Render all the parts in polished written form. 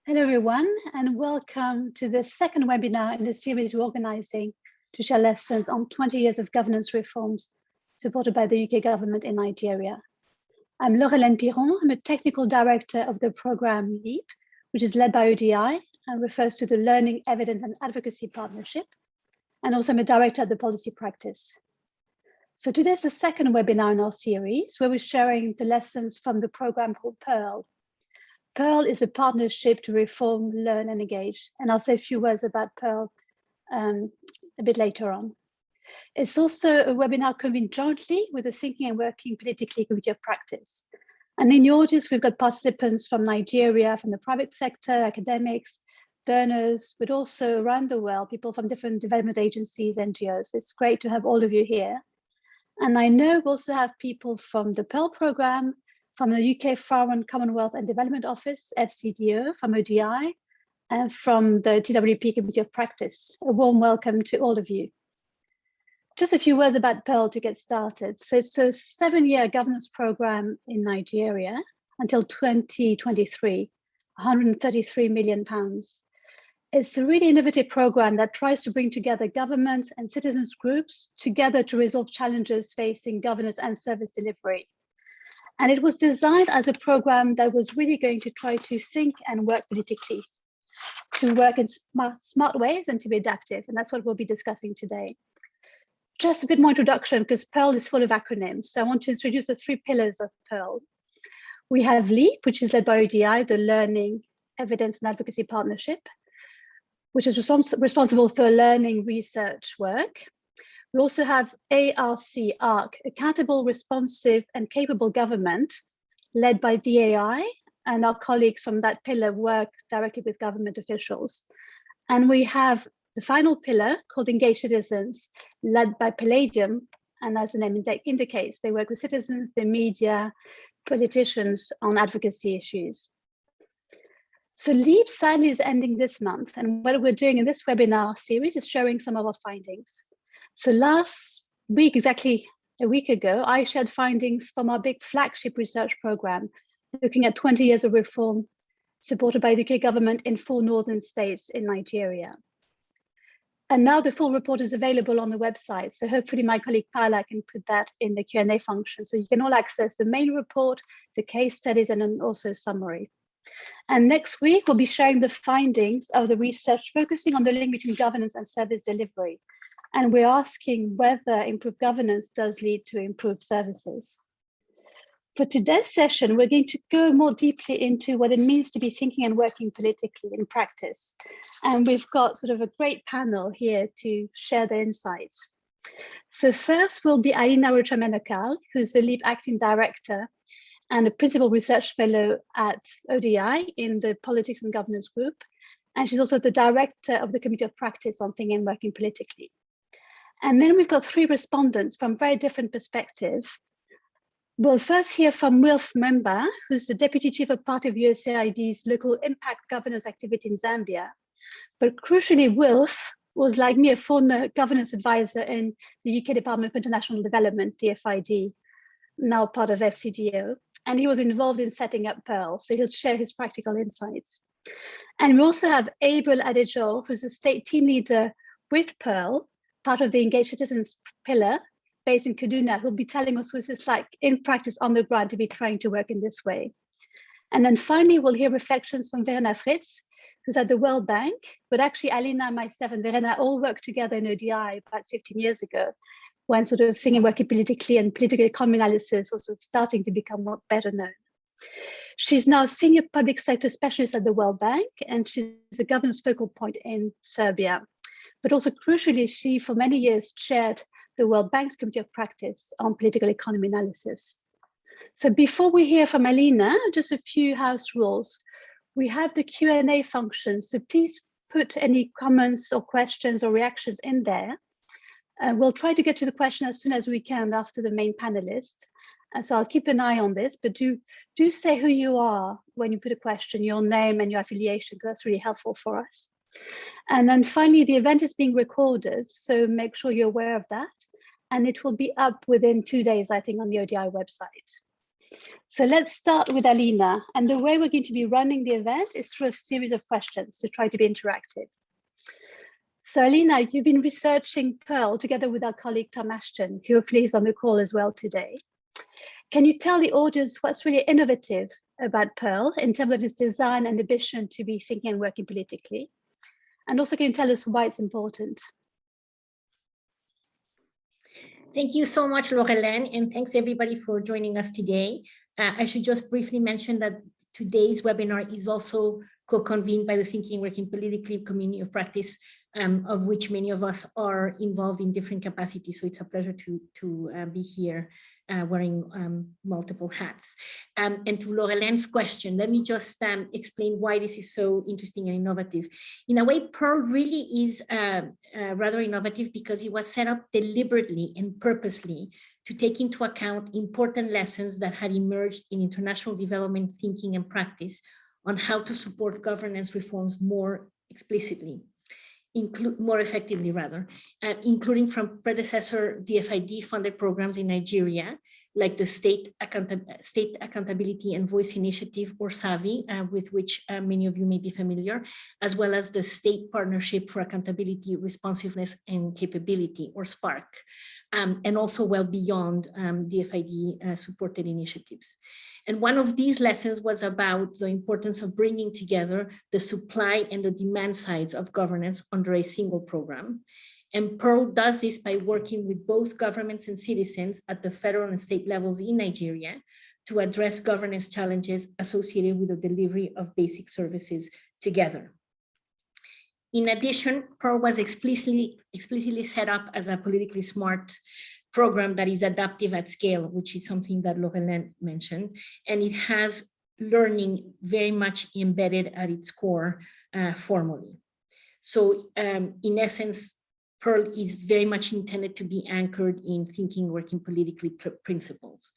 Hello, everyone, and welcome to the second webinar in the series we're organizing to share lessons on 20 years of governance reforms supported by the UK government in Nigeria. I'm Laure-Hélène Piron. I'm a technical director of the program LEAP, which is led by ODI and refers to the Learning, Evidence and Advocacy Partnership. And also I'm a director at the Policy Practice. So today's the second webinar in our series where we're sharing the lessons from the program called PEARL. PEARL is a partnership to reform, learn and engage. And I'll say a few words about PEARL a bit later on. It's also a webinar convened jointly with the Thinking and Working Politically Committee of Practice. And in the audience, we've got participants from Nigeria, from the private sector, academics, donors, but also around the world, people from different development agencies, NGOs. It's great to have all of you here. And I know we also have people from the PEARL program, from the UK Foreign, Commonwealth and Development Office, FCDO, from ODI, and from the TWP Committee of Practice. A warm welcome to all of you. Just a few words about PEARL to get started. So it's a 7-year governance program in Nigeria until 2023, £133 million. It's a really innovative program that tries to bring together governments and citizens groups together to resolve challenges facing governance and service delivery. And it was designed as a program that was really going to try to think and work politically, to work in smart ways and to be adaptive. And that's what we'll be discussing today. Just a bit more introduction, because PEARL is full of acronyms. So I want to introduce the 3 pillars of PEARL. We have LEAP, which is led by ODI, the Learning, Evidence and Advocacy Partnership, which is responsible for learning research work. We also have ARC, Accountable, Responsive and Capable Government, led by DAI, and our colleagues from that pillar work directly with government officials. And we have the final pillar called Engaged Citizens, led by Palladium, and as the name indicates, they work with citizens, the media, politicians on advocacy issues. So LEAP sadly is ending this month, and what we're doing in this webinar series is sharing some of our findings. So last week, exactly a week ago, I shared findings from our big flagship research program, looking at 20 years of reform supported by the UK government in 4 northern states in Nigeria. And now the full report is available on the website. So hopefully my colleague Paula can put that in the Q&A function. So you can all access the main report, the case studies, and then also a summary. And next week, we'll be sharing the findings of the research focusing on the link between governance and service delivery. And we're asking whether improved governance does lead to improved services. For today's session, we're going to go more deeply into what it means to be thinking and working politically in practice. And we've got sort of a great panel here to share their insights. So first will be Alina Rocha-Menakal, who's the LEAP acting director and a principal research fellow at ODI in the Politics and Governance Group. And she's also the director of the Committee of Practice on Thinking and Working Politically. And then we've got 3 respondents from very different perspectives. We'll first hear from Wilf Memba, who's the Deputy Chief of Part of USAID's local impact governance activity in Zambia. But crucially, Wilf was, like me, a former governance advisor in the UK Department for International Development, DFID, now part of FCDO. And he was involved in setting up PEARL, so he'll share his practical insights. And we also have Abel Adejo, who's the state team leader with PEARL, part of the Engaged Citizens pillar, based in Kaduna, who'll be telling us what it's like in practice on the ground to be trying to work in this way. And then finally, we'll hear reflections from Verena Fritz, who's at the World Bank, but actually Alina, myself and Verena all worked together in ODI about 15 years ago, when sort of thinking working politically and political economy analysis was sort of starting to become more better known. She's now senior public sector specialist at the World Bank, and she's a governance focal point in Serbia. But also crucially, she for many years chaired the World Bank's Committee of Practice on Political Economy Analysis. So before we hear from Alina, just a few house rules. We have the Q&A function, so please put any comments or questions or reactions in there. We'll try to get to the question as soon as we can after the main panelist. So I'll keep an eye on this, but do say who you are when you put a question, your name and your affiliation, because that's really helpful for us. And then finally, the event is being recorded, so make sure you're aware of that. And it will be up within 2 days, I think, on the ODI website. So let's start with Alina. And the way we're going to be running the event is through a series of questions to try to be interactive. So Alina, you've been researching Pearl together with our colleague Tom Ashton, who hopefully is on the call as well today. Can you tell the audience what's really innovative about Pearl in terms of its design and ambition to be thinking and working politically? And also, can you tell us why it's important? Thank you so much, Laurelène, and thanks everybody for joining us today. I should just briefly mention that today's webinar is also co-convened by the Thinking and Working Politically community of practice, of which many of us are involved in different capacities. So it's a pleasure to be here wearing multiple hats. And to Laurelène's question, let me just explain why this is so interesting and innovative. In a way, Pearl really is rather innovative because it was set up deliberately and purposely to take into account important lessons that had emerged in international development thinking and practice on how to support governance reforms more explicitly, more effectively rather, including from predecessor DFID funded programs in Nigeria, like the State Accountability and Voice Initiative, or SAVI, with which many of you may be familiar, as well as the State Partnership for Accountability, Responsiveness and Capability, or SPARC, and also well beyond DFID supported initiatives. And one of these lessons was about the importance of bringing together the supply and the demand sides of governance under a single program. And Pearl does this by working with both governments and citizens at the federal and state levels in Nigeria to address governance challenges associated with the delivery of basic services together. In addition, Pearl was explicitly set up as a politically smart program that is adaptive at scale, which is something that Laurelène mentioned, and it has learning very much embedded at its core formally. So in essence, Pearl is very much intended to be anchored in thinking, working politically principles.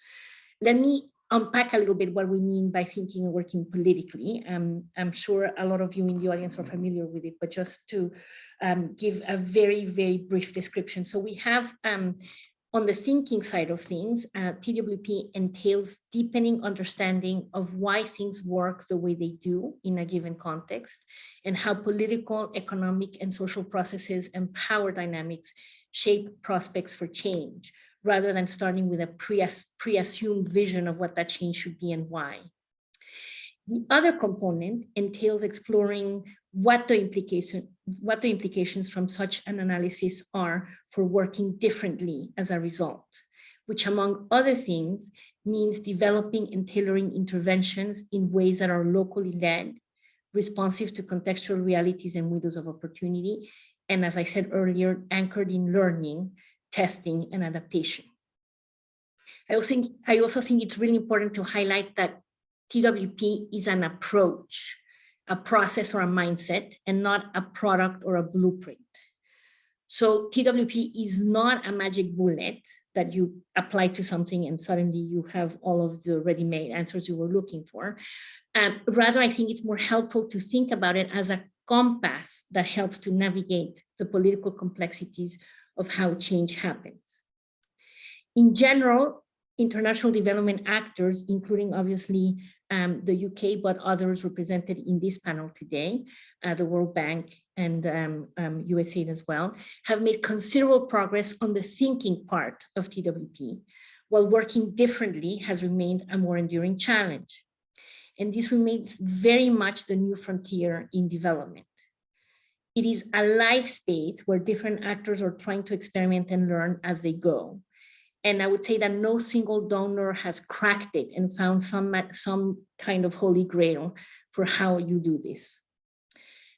Let me unpack a little bit what we mean by thinking and working politically. I'm sure a lot of you in the audience are familiar with it, but just to give a very, very brief description. So we have, on the thinking side of things, TWP entails deepening understanding of why things work the way they do in a given context, and how political, economic, and social processes and power dynamics shape prospects for change, rather than starting with a pre-assumed vision of what that change should be and why. The other component entails exploring what the implications from such an analysis are for working differently as a result, which among other things means developing and tailoring interventions in ways that are locally led, responsive to contextual realities and windows of opportunity, and as I said earlier, anchored in learning, testing, and adaptation. I also think it's really important to highlight that TWP is an approach, a process or a mindset, and not a product or a blueprint. So TWP is not a magic bullet that you apply to something and suddenly you have all of the ready-made answers you were looking for. Rather, I think it's more helpful to think about it as a compass that helps to navigate the political complexities of how change happens. In general, international development actors, including obviously the UK, but others represented in this panel today, the World Bank and USAID as well, have made considerable progress on the thinking part of TWP, while working differently has remained a more enduring challenge. And this remains very much the new frontier in development. It is a live space where different actors are trying to experiment and learn as they go. And I would say that no single donor has cracked it and found some kind of holy grail for how you do this.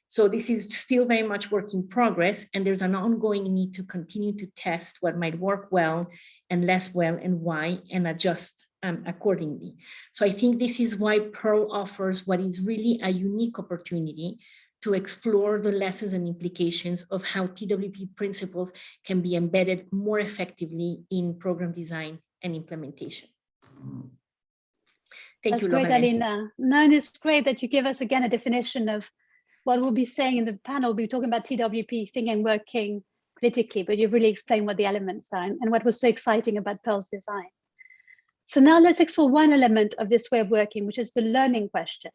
So this is still very much work in progress, and there's an ongoing need to continue to test what might work well and less well and why, and adjust accordingly. So I think this is why Pearl offers what is really a unique opportunity to explore the lessons and implications of how TWP principles can be embedded more effectively in program design and implementation. Thank you, That's great, Alina. No, and it's great that you give us again a definition of what we'll be saying in the panel. We'll be talking about TWP, thinking and working politically, but you've really explained what the elements are and what was so exciting about Pearl's design. So now let's explore one element of this way of working, which is the learning question.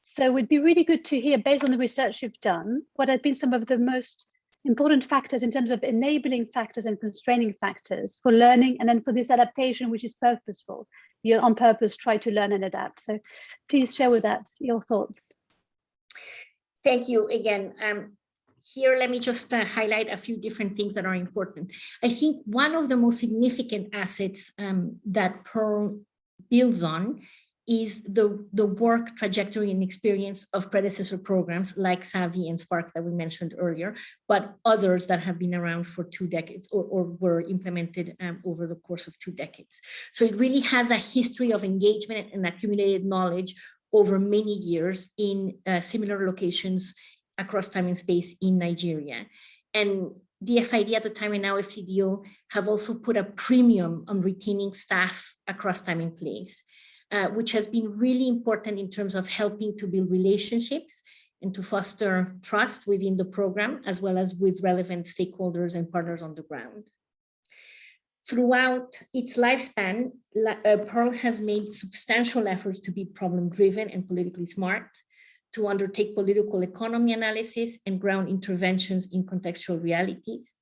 So it'd be really good to hear, based on the research you've done, what have been some of the most important factors in terms of enabling factors and constraining factors for learning, and then for this adaptation, which is purposeful. You on purpose try to learn and adapt. So please share with that your thoughts. Thank you again. Here, let me just highlight a few different things that are important. I think one of the most significant assets that Pearl builds on is the work, trajectory, and experience of predecessor programs like SAVI and Spark that we mentioned earlier, but others that have been around for 2 decades or were implemented over the course of 2 decades. So it really has a history of engagement and accumulated knowledge over many years in similar locations across time and space in Nigeria. And DFID at the time and now FCDO have also put a premium on retaining staff across time and place, which has been really important in terms of helping to build relationships and to foster trust within the program, as well as with relevant stakeholders and partners on the ground. Throughout its lifespan, Pearl has made substantial efforts to be problem-driven and politically smart, to undertake political economy analysis and ground interventions in contextual realities,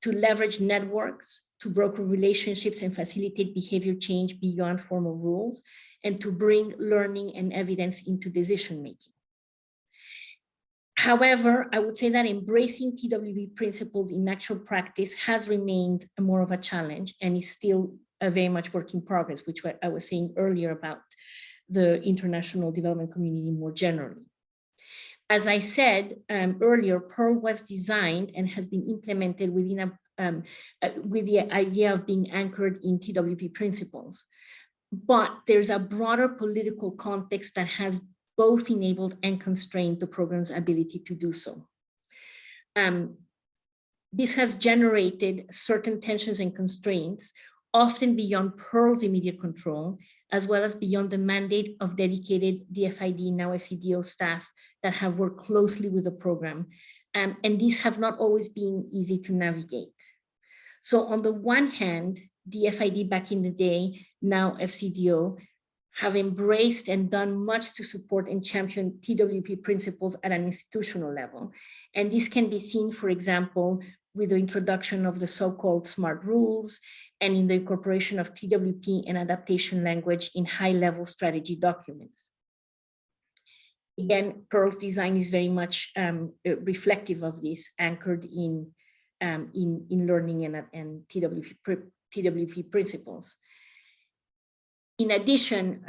to leverage networks, to broker relationships and facilitate behavior change beyond formal rules, and to bring learning and evidence into decision-making. However, I would say that embracing TWP principles in actual practice has remained more of a challenge and is still a very much work in progress, which I was saying earlier about the international development community more generally. As I said earlier, Pearl was designed and has been implemented within with the idea of being anchored in TWP principles. But there's a broader political context that has both enabled and constrained the program's ability to do so. This has generated certain tensions and constraints, often beyond Pearl's immediate control, as well as beyond the mandate of dedicated DFID, now FCDO staff that have worked closely with the program. And these have not always been easy to navigate. So on the one hand, DFID back in the day, now FCDO, have embraced and done much to support and champion TWP principles at an institutional level. And this can be seen, for example, with the introduction of the so-called SMART rules and in the incorporation of TWP and adaptation language in high-level strategy documents. Again, Pearl's design is very much reflective of this, anchored in learning and TWP principles. In addition,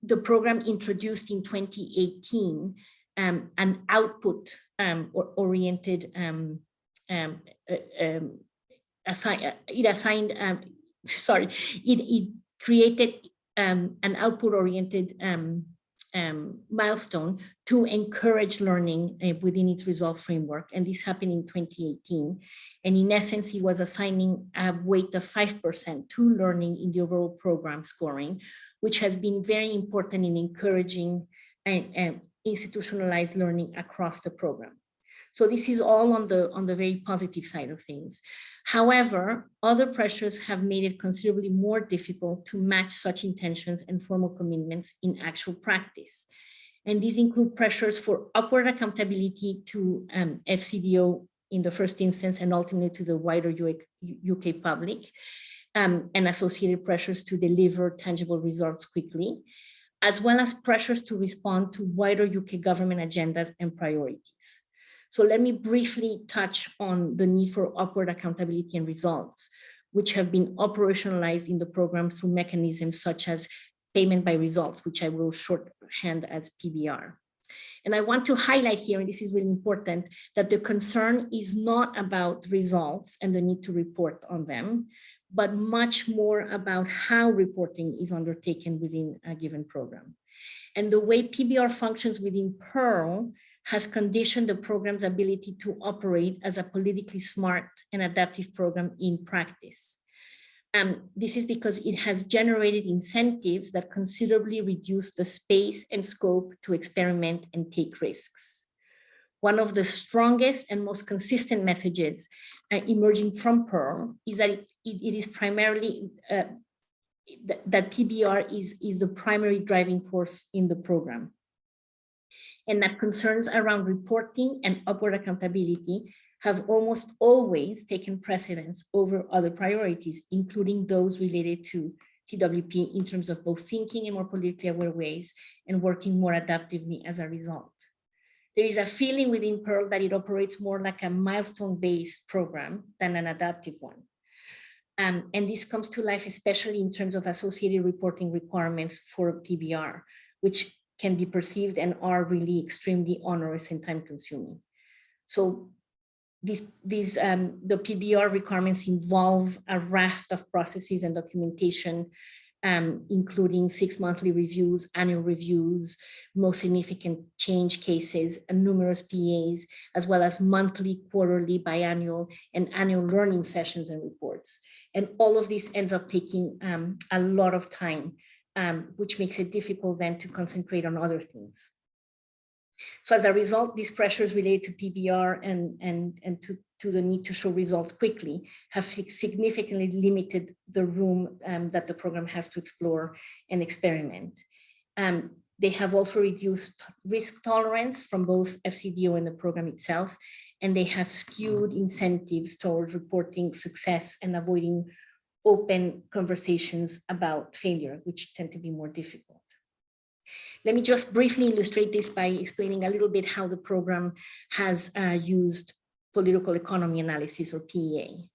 the program introduced in 2018 an output-oriented it created an output-oriented milestone to encourage learning within its results framework. And this happened in 2018. And in essence, he was assigning a weight of 5% to learning in the overall program scoring, which has been very important in encouraging institutionalized learning across the program. So this is all on the very positive side of things. However, other pressures have made it considerably more difficult to match such intentions and formal commitments in actual practice. And these include pressures for upward accountability to FCDO in the first instance, and ultimately to the wider UK public, and associated pressures to deliver tangible results quickly, as well as pressures to respond to wider UK government agendas and priorities. So let me briefly touch on the need for upward accountability and results, which have been operationalized in the program through mechanisms such as payment by results, which I will shorthand as PBR. And I want to highlight here, and this is really important, that the concern is not about results and the need to report on them, but much more about how reporting is undertaken within a given program. And the way PBR functions within Pearl has conditioned the program's ability to operate as a politically smart and adaptive program in practice. This is because it has generated incentives that considerably reduce the space and scope to experiment and take risks. One of the strongest and most consistent messages emerging from Pearl is that it is primarily that PBR is the primary driving force in the program, and that concerns around reporting and upward accountability have almost always taken precedence over other priorities, including those related to TWP in terms of both thinking in more politically aware ways and working more adaptively as a result. There is a feeling within Pearl that it operates more like a milestone-based program than an adaptive one. And this comes to life, especially in terms of associated reporting requirements for PBR, which can be perceived and are really extremely onerous and time-consuming. So the PBR requirements involve a raft of processes and documentation, including 6 monthly reviews, annual reviews, most significant change cases, and numerous PAs, as well as monthly, quarterly, biannual, and annual learning sessions and reports. And all of this ends up taking a lot of time, which makes it difficult then to concentrate on other things. So as a result, these pressures related to PBR and to the need to show results quickly have significantly limited the room that the program has to explore and experiment. They have also reduced risk tolerance from both FCDO and the program itself, and they have skewed incentives towards reporting success and avoiding open conversations about failure, which tend to be more difficult. Let me just briefly illustrate this by explaining a little bit how the program has used political economy analysis, or PEA.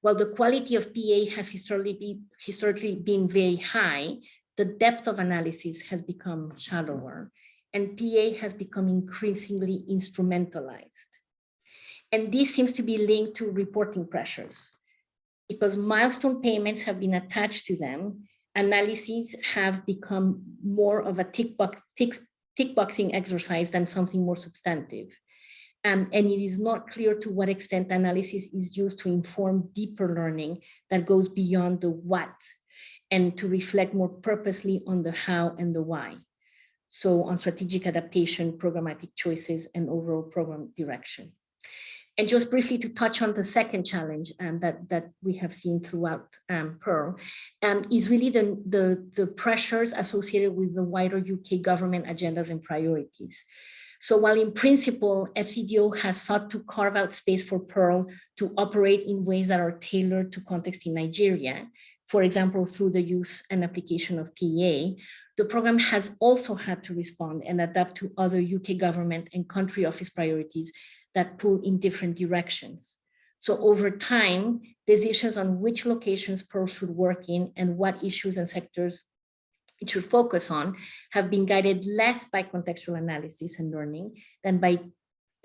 While the quality of PEA has historically been very high, the depth of analysis has become shallower, and PEA has become increasingly instrumentalized. And this seems to be linked to reporting pressures. Because milestone payments have been attached to them, analyses have become more of a tick boxing exercise than something more substantive. And it is not clear to what extent analysis is used to inform deeper learning that goes beyond the what, and to reflect more purposely on the how and the why. So on strategic adaptation, programmatic choices, and overall program direction. And just briefly to touch on the second challenge that we have seen throughout Pearl is really the pressures associated with the wider UK government agendas and priorities. So while in principle, FCDO has sought to carve out space for Pearl to operate in ways that are tailored to context in Nigeria, for example, through the use and application of PEA, the program has also had to respond and adapt to other UK government and country office priorities that pull in different directions. So over time, decisions on which locations Pearl should work in and what issues and sectors it should focus on have been guided less by contextual analysis and learning than by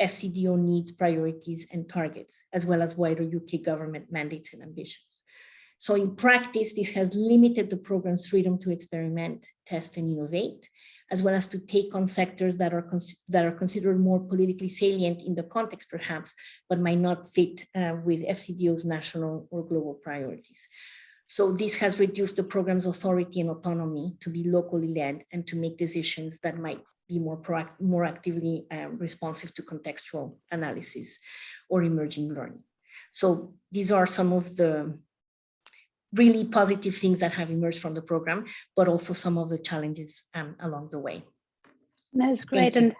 FCDO needs, priorities, and targets, as well as wider UK government mandates and ambitions. So in practice, this has limited the program's freedom to experiment, test, and innovate, as well as to take on sectors that are considered more politically salient in the context, perhaps, but might not fit with FCDO's national or global priorities. So this has reduced the program's authority and autonomy to be locally led and to make decisions that might be more actively responsive to contextual analysis or emerging learning. So these are some of the really positive things that have emerged from the program, but also some of the challenges along the way. That's great. And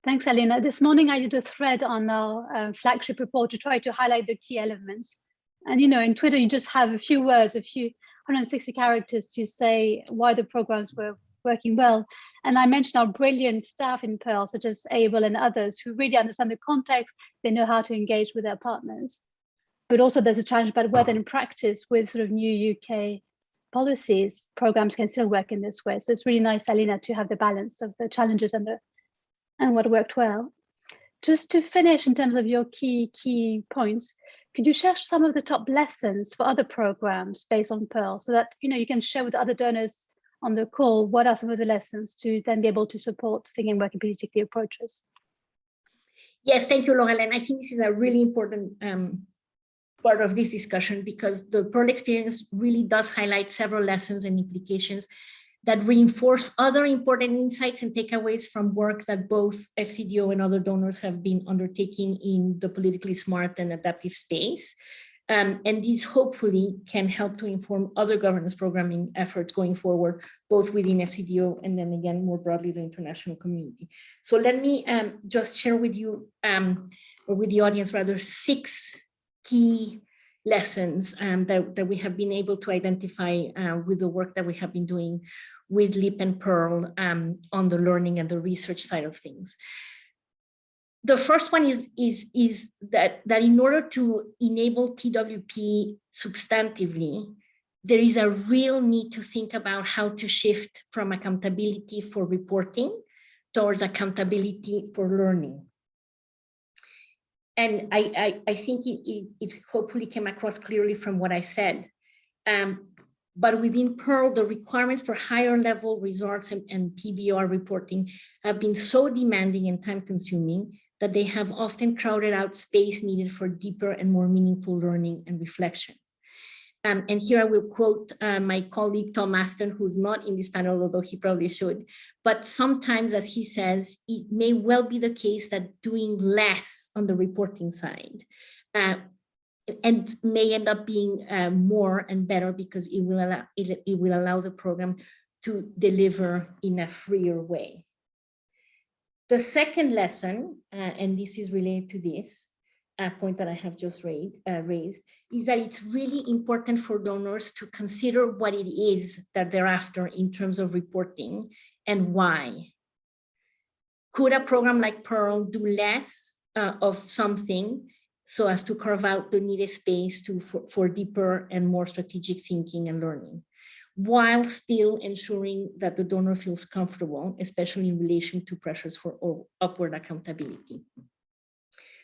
thanks, Alina. This morning I did a thread on our flagship report to try to highlight the key elements. And in Twitter, you just have a few words, a few 160 characters to say why the programs were working well. And I mentioned our brilliant staff in Pearl, such as Abel and others, who really understand the context. They know how to engage with their partners. But also there's a challenge about whether in practice with sort of new UK policies, programs can still work in this way. So it's really nice, Alina, to have the balance of the challenges and what worked well. Just to finish in terms of your key points, could you share some of the top lessons for other programs based on Pearl so that you can share with other donors on the call what are some of the lessons to then be able to support thinking, working, politically approaches? Yes, thank you, Laurel. I think this is a really important part of this discussion because the Pearl experience really does highlight several lessons and implications that reinforce other important insights and takeaways from work that both FCDO and other donors have been undertaking in the politically smart and adaptive space. And these hopefully can help to inform other governance programming efforts going forward, both within FCDO and then again, more broadly, the international community. So let me just share with you, or with the audience rather, 6 key lessons that we have been able to identify with the work that we have been doing with LEAP and Pearl on the learning and the research side of things. The first one is that in order to enable TWP substantively, there is a real need to think about how to shift from accountability for reporting towards accountability for learning. And I think it hopefully came across clearly from what I said. But within Pearl, the requirements for higher level results and PBR reporting have been so demanding and time consuming that they have often crowded out space needed for deeper and more meaningful learning and reflection. And here I will quote my colleague Tom Aston, who's not in this panel, although he probably should. But sometimes, as he says, it may well be the case that doing less on the reporting side and may end up being more and better, because it will allow the program to deliver in a freer way. The second lesson, and this is related to this point that I have just raised, is that it's really important for donors to consider what it is that they're after in terms of reporting and why. Could a program like Pearl do less of something so as to carve out the needed space for deeper and more strategic thinking and learning, while still ensuring that the donor feels comfortable, especially in relation to pressures for upward accountability?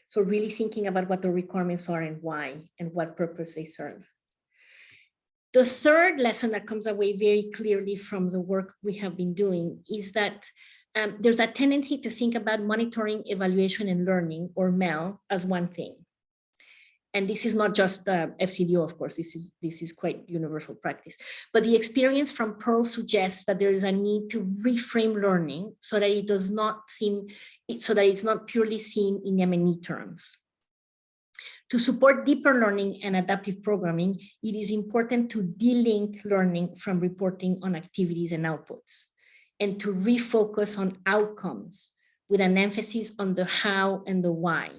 So really thinking about what the requirements are and why, and what purpose they serve. The third lesson that comes away very clearly from the work we have been doing is that there's a tendency to think about monitoring, evaluation, and learning, or MEL, as one thing. And this is not just FCDO, of course, this is quite universal practice. But the experience from Pearl suggests that there is a need to reframe learning so that it does not seem, so that it's not purely seen in M&E terms. To support deeper learning and adaptive programming, it is important to delink learning from reporting on activities and outputs, and to refocus on outcomes with an emphasis on the how and the why.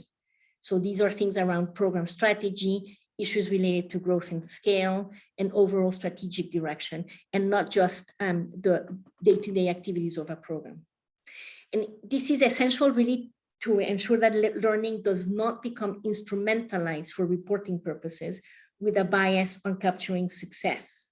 So these are things around program strategy, issues related to growth and scale, and overall strategic direction, and not just the day-to-day activities of a program. And this is essential really to ensure that learning does not become instrumentalized for reporting purposes with a bias on capturing success.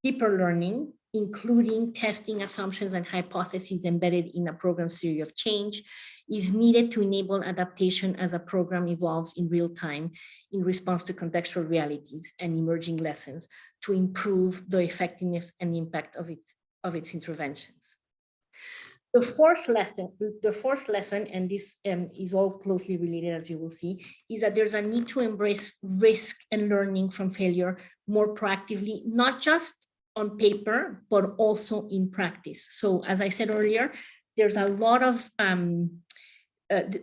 Deeper learning, including testing assumptions and hypotheses embedded in a program's theory of change, is needed to enable adaptation as a program evolves in real time in response to contextual realities and emerging lessons to improve the effectiveness and impact of its interventions. The fourth lesson, and this is all closely related, as you will see, is that there's a need to embrace risk and learning from failure more proactively, not just on paper, but also in practice. So as I said earlier, there's a lot of,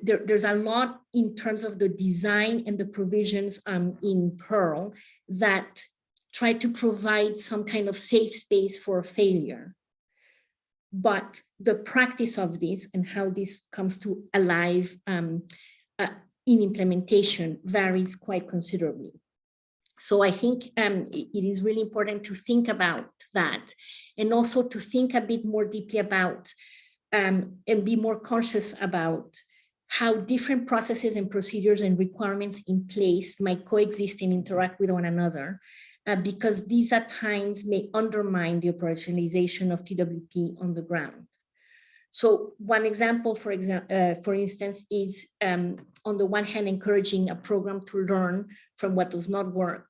there's a lot in terms of the design and the provisions in Pearl that try to provide some kind of safe space for failure. But the practice of this and how this comes to alive in implementation varies quite considerably. So I think it is really important to think about that, and also to think a bit more deeply about and be more conscious about how different processes and procedures and requirements in place might coexist and interact with one another, because these at times may undermine the operationalization of TWP on the ground. So one example, for instance, is on the one hand, encouraging a program to learn from what does not work,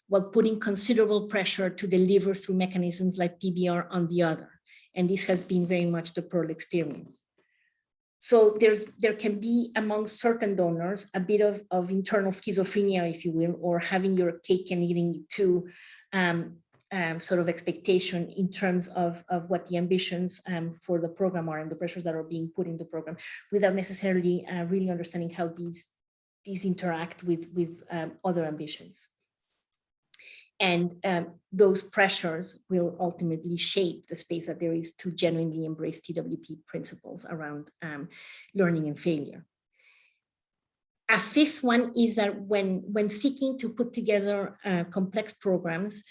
while putting considerable pressure to deliver through mechanisms like PBR on the other. And this has been very much the Pearl experience. So there can be among certain donors a bit of internal schizophrenia, if you will, or having your cake and eating it too sort of expectation in terms of what the ambitions for the program are and the pressures that are being put in the program, without necessarily really understanding how these these interact with other ambitions. And those pressures will ultimately shape the space that there is to genuinely embrace TWP principles around learning and failure. A fifth one is that when seeking to put together complex programs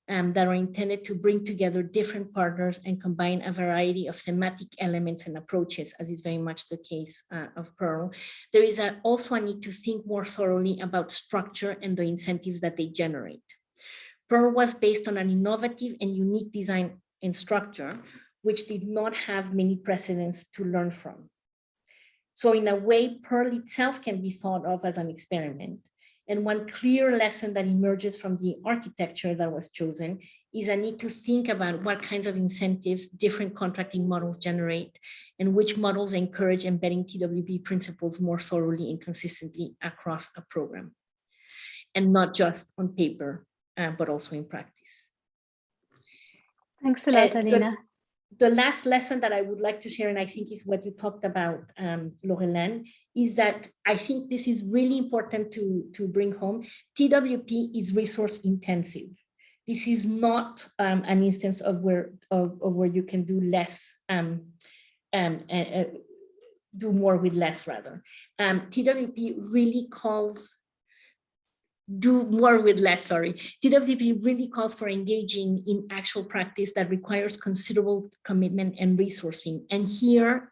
that are intended to bring together different partners and combine a variety of thematic elements and approaches, as is very much the case of Pearl, there is also a need to think more thoroughly about structure and the incentives that they generate. Pearl was based on an innovative and unique design and structure, which did not have many precedents to learn from. So in a way, Pearl itself can be thought of as an experiment. And one clear lesson that emerges from the architecture that was chosen is a need to think about what kinds of incentives different contracting models generate and which models encourage embedding TWP principles more thoroughly and consistently across a program. And not just on paper, but also in practice. Thanks a lot, Alina. The last lesson that I would like to share, and I think is what you talked about, Laurelène, is that I think this is really important to bring home. TWP is resource intensive. This is not an instance of where you can do less, do more with less rather. TWP really calls do more with less, sorry. TWP really calls for engaging in actual practice that requires considerable commitment and resourcing. And here,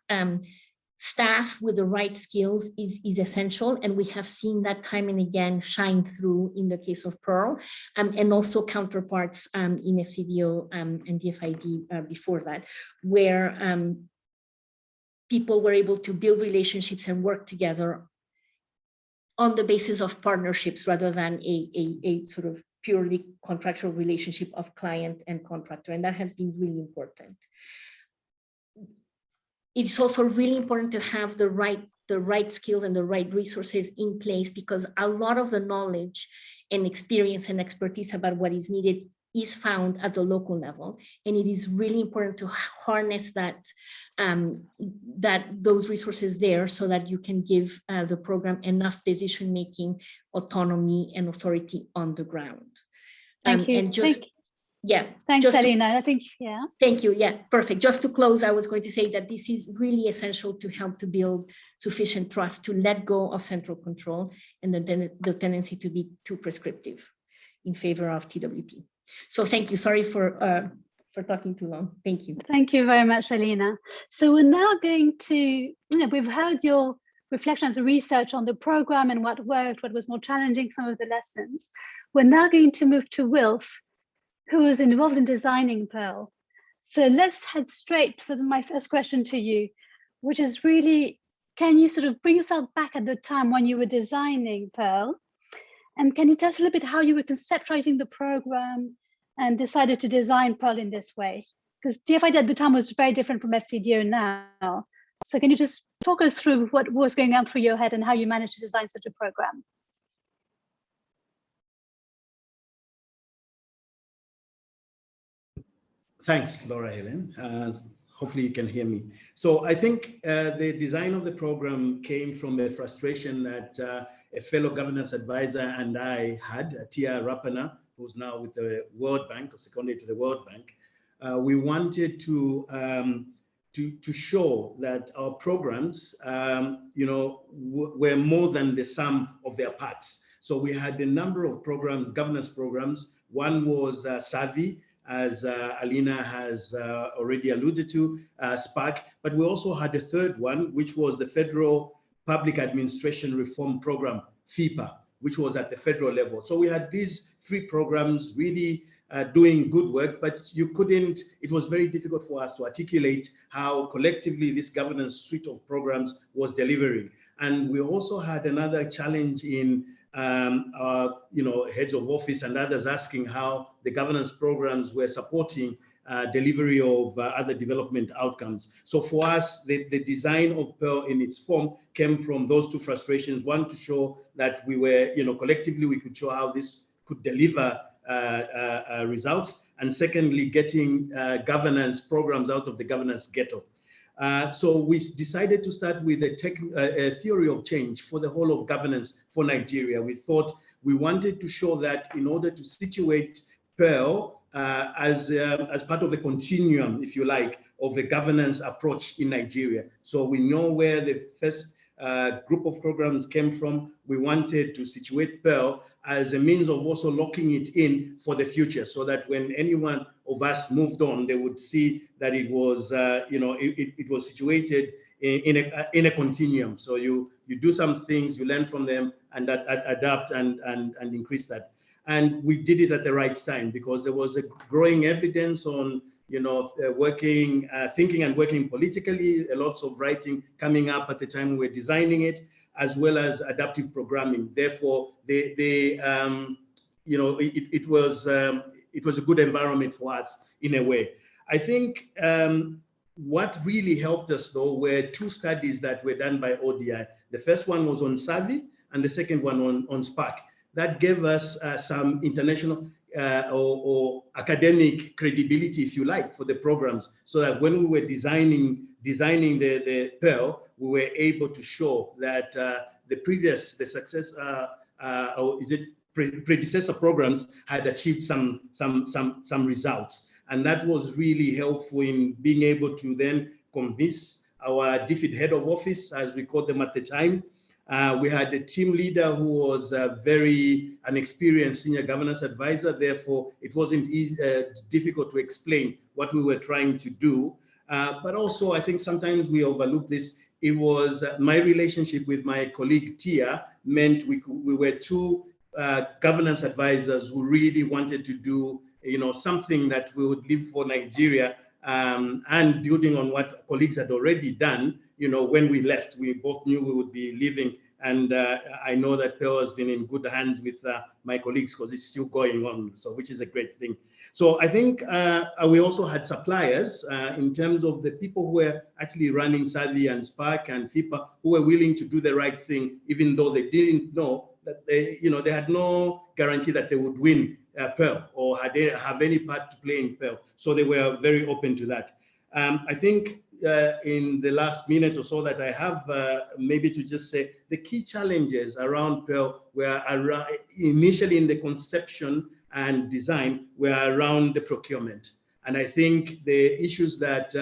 staff with the right skills is essential. And we have seen that time and again shine through in the case of Pearl, and also counterparts in FCDO and DFID before that, where people were able to build relationships and work together on the basis of partnerships rather than a sort of purely contractual relationship of client and contractor. And that has been really important. It's also really important to have the right skills and the right resources in place, because a lot of the knowledge and experience and expertise about what is needed is found at the local level. And it is really important to harness those resources there so that you can give the program enough decision-making, autonomy, and authority on the ground. Thank you. And just, yeah. Thanks, Alina. I think, yeah. Thank you. Yeah, perfect. Just to close, I was going to say that this is really essential to help to build sufficient trust to let go of central control and the tendency to be too prescriptive in favor of TWP. So thank you. Sorry for talking too long. Thank you. Thank you very much, Alina. So we're now going to, we've heard your reflections and research on the program and what worked, what was more challenging, some of the lessons. We're now going to move to Wilf, who was involved in designing Pearl. So let's head straight to my first question to you, which is really, can you sort of bring yourself back at the time when you were designing Pearl? And can you tell us a little bit how you were conceptualizing the program and decided to design Pearl in this way? Because DFID at the time was very different from FCDO now. So can you just talk us through what was going on through your head and how you managed to design such a program? Thanks, Laura Helen. Hopefully you can hear me. So I think the design of the program came from a frustration that a fellow governance advisor and I had, Tia Rapana, who's now with the World Bank, or seconded to the World Bank. We wanted to show that our programs, were more than the sum of their parts. So we had a number of programs, governance programs. One was Savvy, as Alina has already alluded to, SPARC, but we also had a third one, which was the Federal Public Administration Reform Program, FIPA, which was at the federal level. So we had these three programs really doing good work, but it was very difficult for us to articulate how collectively this governance suite of programs was delivering. And we also had another challenge in heads of office and others asking how the governance programs were supporting delivery of other development outcomes. So for us, the design of Pearl in its form came from those two frustrations. One, to show that we were, collectively we could show how this could deliver results. And secondly, getting governance programs out of the governance ghetto. So we decided to start with a theory of change for the whole of governance for Nigeria. We thought we wanted to show that in order to situate Pearl as part of the continuum, if you like, of the governance approach in Nigeria. So we know where the first group of programs came from. We wanted to situate Pearl as a means of also locking it in for the future, so that when anyone of us moved on, they would see that it was, it was situated in a continuum. So you do some things, you learn from them, and adapt and increase that. And we did it at the right time, because there was a growing evidence on, thinking and working politically, lots of writing coming up at the time we were designing it, as well as adaptive programming. Therefore, it was a good environment for us in a way. I think what really helped us, though, were two studies that were done by ODI. The first one was on Savi, and the second one on Spark. That gave us some international or academic credibility, if you like, for the programs, so that when we were designing the Pearl, we were able to show that predecessor programs had achieved some results. And that was really helpful in being able to then convince our DFID head of office, as we called them at the time. We had a team leader who was an experienced senior governance advisor. Therefore, it wasn't difficult to explain what we were trying to do. But also, I think sometimes we overlook this. It was my relationship with my colleague Tia meant we were two governance advisors who really wanted to do something that we would live for Nigeria, and building on what colleagues had already done. When we left, we both knew we would be leaving, and I know that Pearl has been in good hands with my colleagues, because it's still going on, so which is a great thing. So I think we also had suppliers in terms of the people who were actually running Savi and Spark and FIPA, who were willing to do the right thing, even though they didn't know that they had no guarantee that they would win Pearl or have any part to play in Pearl. So they were very open to that. I think in the last minute or so that I have, maybe to just say the key challenges around Pearl were initially in the conception and design were around the procurement. And I think the issues that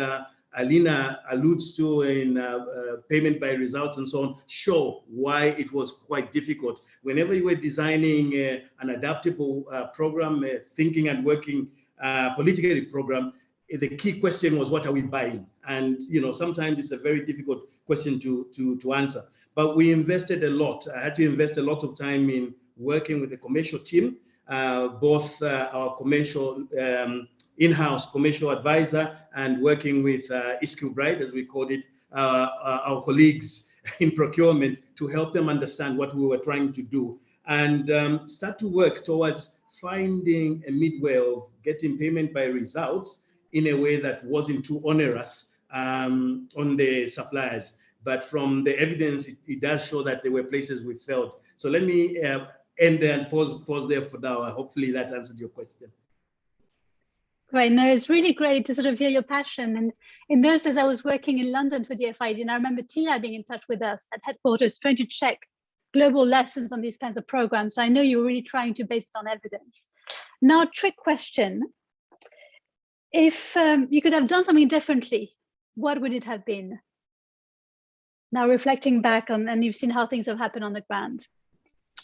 Alina alludes to in payment by results and so on show why it was quite difficult. Whenever you were designing an adaptable program, thinking and working politically program, the key question was, what are we buying? And sometimes it's a very difficult question to answer. But we invested a lot. I had to invest a lot of time in working with the commercial team, both our commercial in-house commercial advisor and working with Iskilbride, as we called it, our colleagues in procurement, to help them understand what we were trying to do, and start to work towards finding a midway of getting payment by results in a way that wasn't too onerous on the suppliers. But from the evidence, it does show that there were places we failed. So let me end there and pause there for now. Hopefully that answered your question. Great. No, it's really great to sort of hear your passion. And in those days, I was working in London for DFID, and I remember Tia being in touch with us at headquarters, trying to check global lessons on these kinds of programs. So I know you were really trying to base it on evidence. Now, trick question. If you could have done something differently, what would it have been? Now reflecting back on, and you've seen how things have happened on the ground.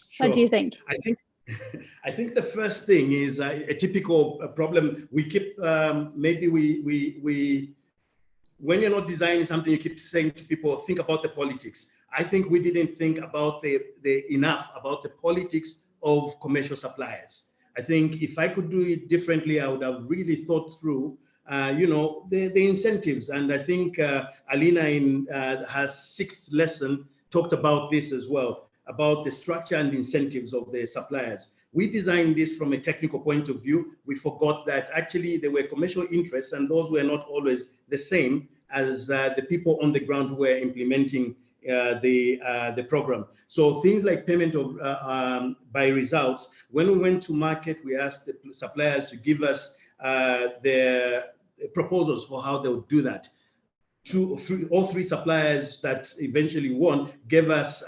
Sure. What do you think? I think the first thing is a typical problem. We keep maybe we when you're not designing something, you keep saying to people, think about the politics. I think we didn't think about enough about the politics of commercial suppliers. I think if I could do it differently, I would have really thought through, the incentives. And I think Alina in her 6th lesson talked about this as well, about the structure and incentives of the suppliers. We designed this from a technical point of view. We forgot that actually there were commercial interests, and those were not always the same as the people on the ground who were implementing the program. So things like payment of by results, when we went to market, we asked the suppliers to give us their proposals for how they would do that. all three suppliers that eventually won gave us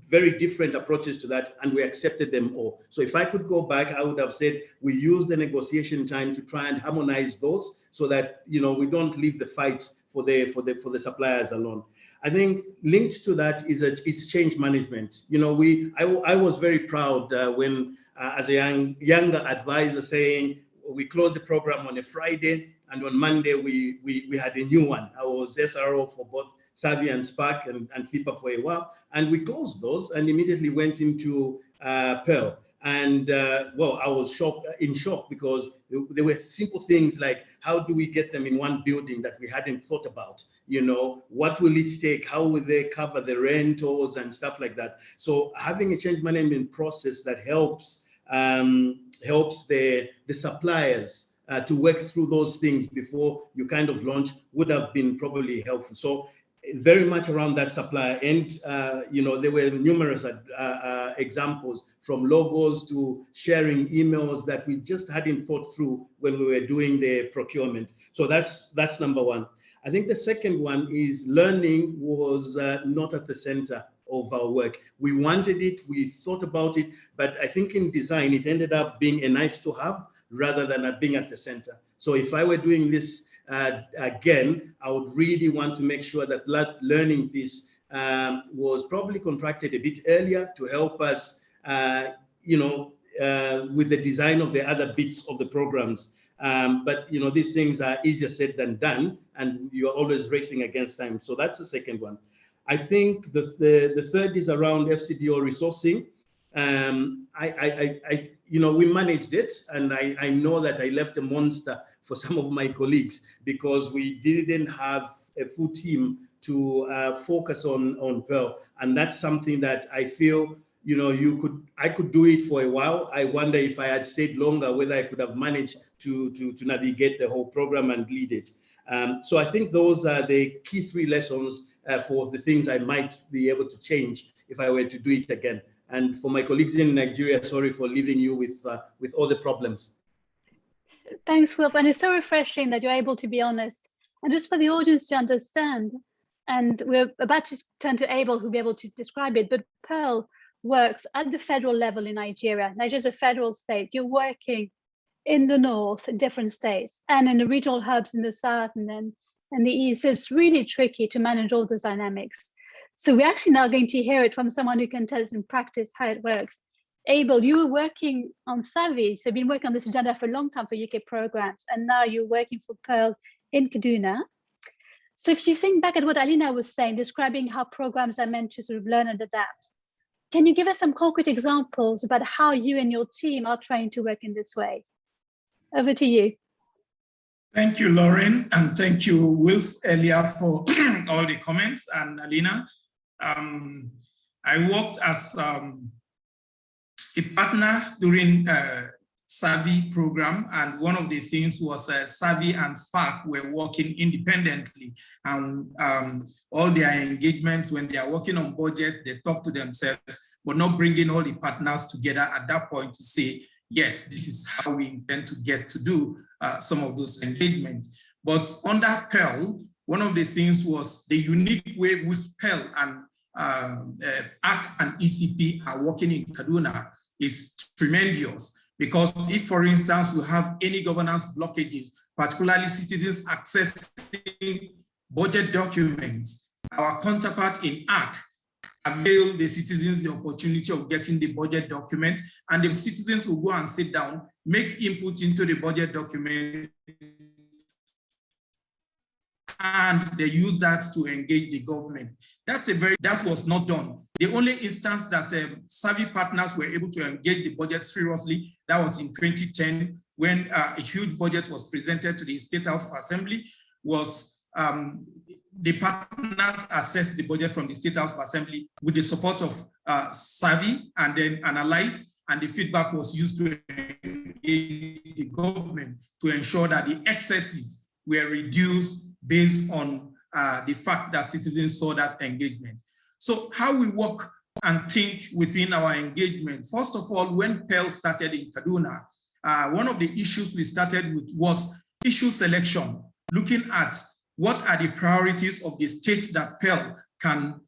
very different approaches to that, and we accepted them all. So if I could go back, I would have said we use the negotiation time to try and harmonize those so that we don't leave the fights for the suppliers alone. I think linked to that is change management. I was very proud when as a younger advisor saying we closed the program on a Friday and on Monday we had a new one. I was SRO for both Savvy and Spark and FIPA for a while, and we closed those and immediately went into Pearl. And well, I was in shock because there were simple things like, how do we get them in one building that we hadn't thought about? What will it take? How will they cover the rentals and stuff like that? So having a change management process that helps the suppliers to work through those things before you kind of launch would have been probably helpful. So very much around that supplier end, there were numerous examples, from logos to sharing emails that we just hadn't thought through when we were doing the procurement. So that's number one. I think the second one is learning was not at the center of our work. We wanted it, we thought about it, but I think in design, it ended up being a nice to have rather than being at the center. So if I were doing this again, I would really want to make sure that learning piece was probably contracted a bit earlier to help us, with the design of the other bits of the programs. But these things are easier said than done, and you're always racing against time. So that's the second one. I think the third is around FCDO resourcing. We managed it, and I know that I left a monster for some of my colleagues because we didn't have a full team to focus on Pearl, and that's something that I feel I could do it for a while. I wonder if I had stayed longer, whether I could have managed to navigate the whole program and lead it. So I think those are the key three lessons for the things I might be able to change if I were to do it again. And for my colleagues in Nigeria, sorry for leaving you with all the problems. Thanks, Wilf. And it's so refreshing that you're able to be honest. And just for the audience to understand, and we're about to turn to Abel, who'll be able to describe it, but Pearl works at the federal level in Nigeria. Nigeria is a federal state. You're working in the north, in different states, and in the regional hubs in the south and then in the east. So it's really tricky to manage all those dynamics. So we're actually now going to hear it from someone who can tell us in practice how it works. Abel, you were working on Savvy, so you've been working on this agenda for a long time for UK programs, and now you're working for Pearl in Kaduna. So if you think back at what Alina was saying, describing how programs are meant to sort of learn and adapt, can you give us some concrete examples about how you and your team are trying to work in this way? Over to you. Thank you, Lauren, and thank you, Wilf, earlier for all the comments, and Alina. I worked as a partner during Savvy program, and one of the things was Savvy and Spark were working independently, and all their engagements, when they are working on budget, they talk to themselves, but not bringing all the partners together at that point to say, yes, this is how we intend to get to do some of those engagements. But under Pearl, one of the things was the unique way which Pearl and ACT and ECP are working in Kaduna is tremendous. Because if, for instance, we have any governance blockages, particularly citizens accessing budget documents, our counterpart in ACT avail the citizens the opportunity of getting the budget document, and the citizens will go and sit down, make input into the budget document, and they use that to engage the government. That was not done. The only instance that Savvy partners were able to engage the budget seriously, that was in 2010, when a huge budget was presented to the State House of Assembly, was the partners assessed the budget from the State House of Assembly with the support of Savvy, and then analyzed, and the feedback was used to engage the government to ensure that the excesses were reduced based on the fact that citizens saw that engagement. So how we work and think within our engagement, first of all, when Pearl started in Kaduna, one of the issues we started with was issue selection, looking at what are the priorities of the state that PEL can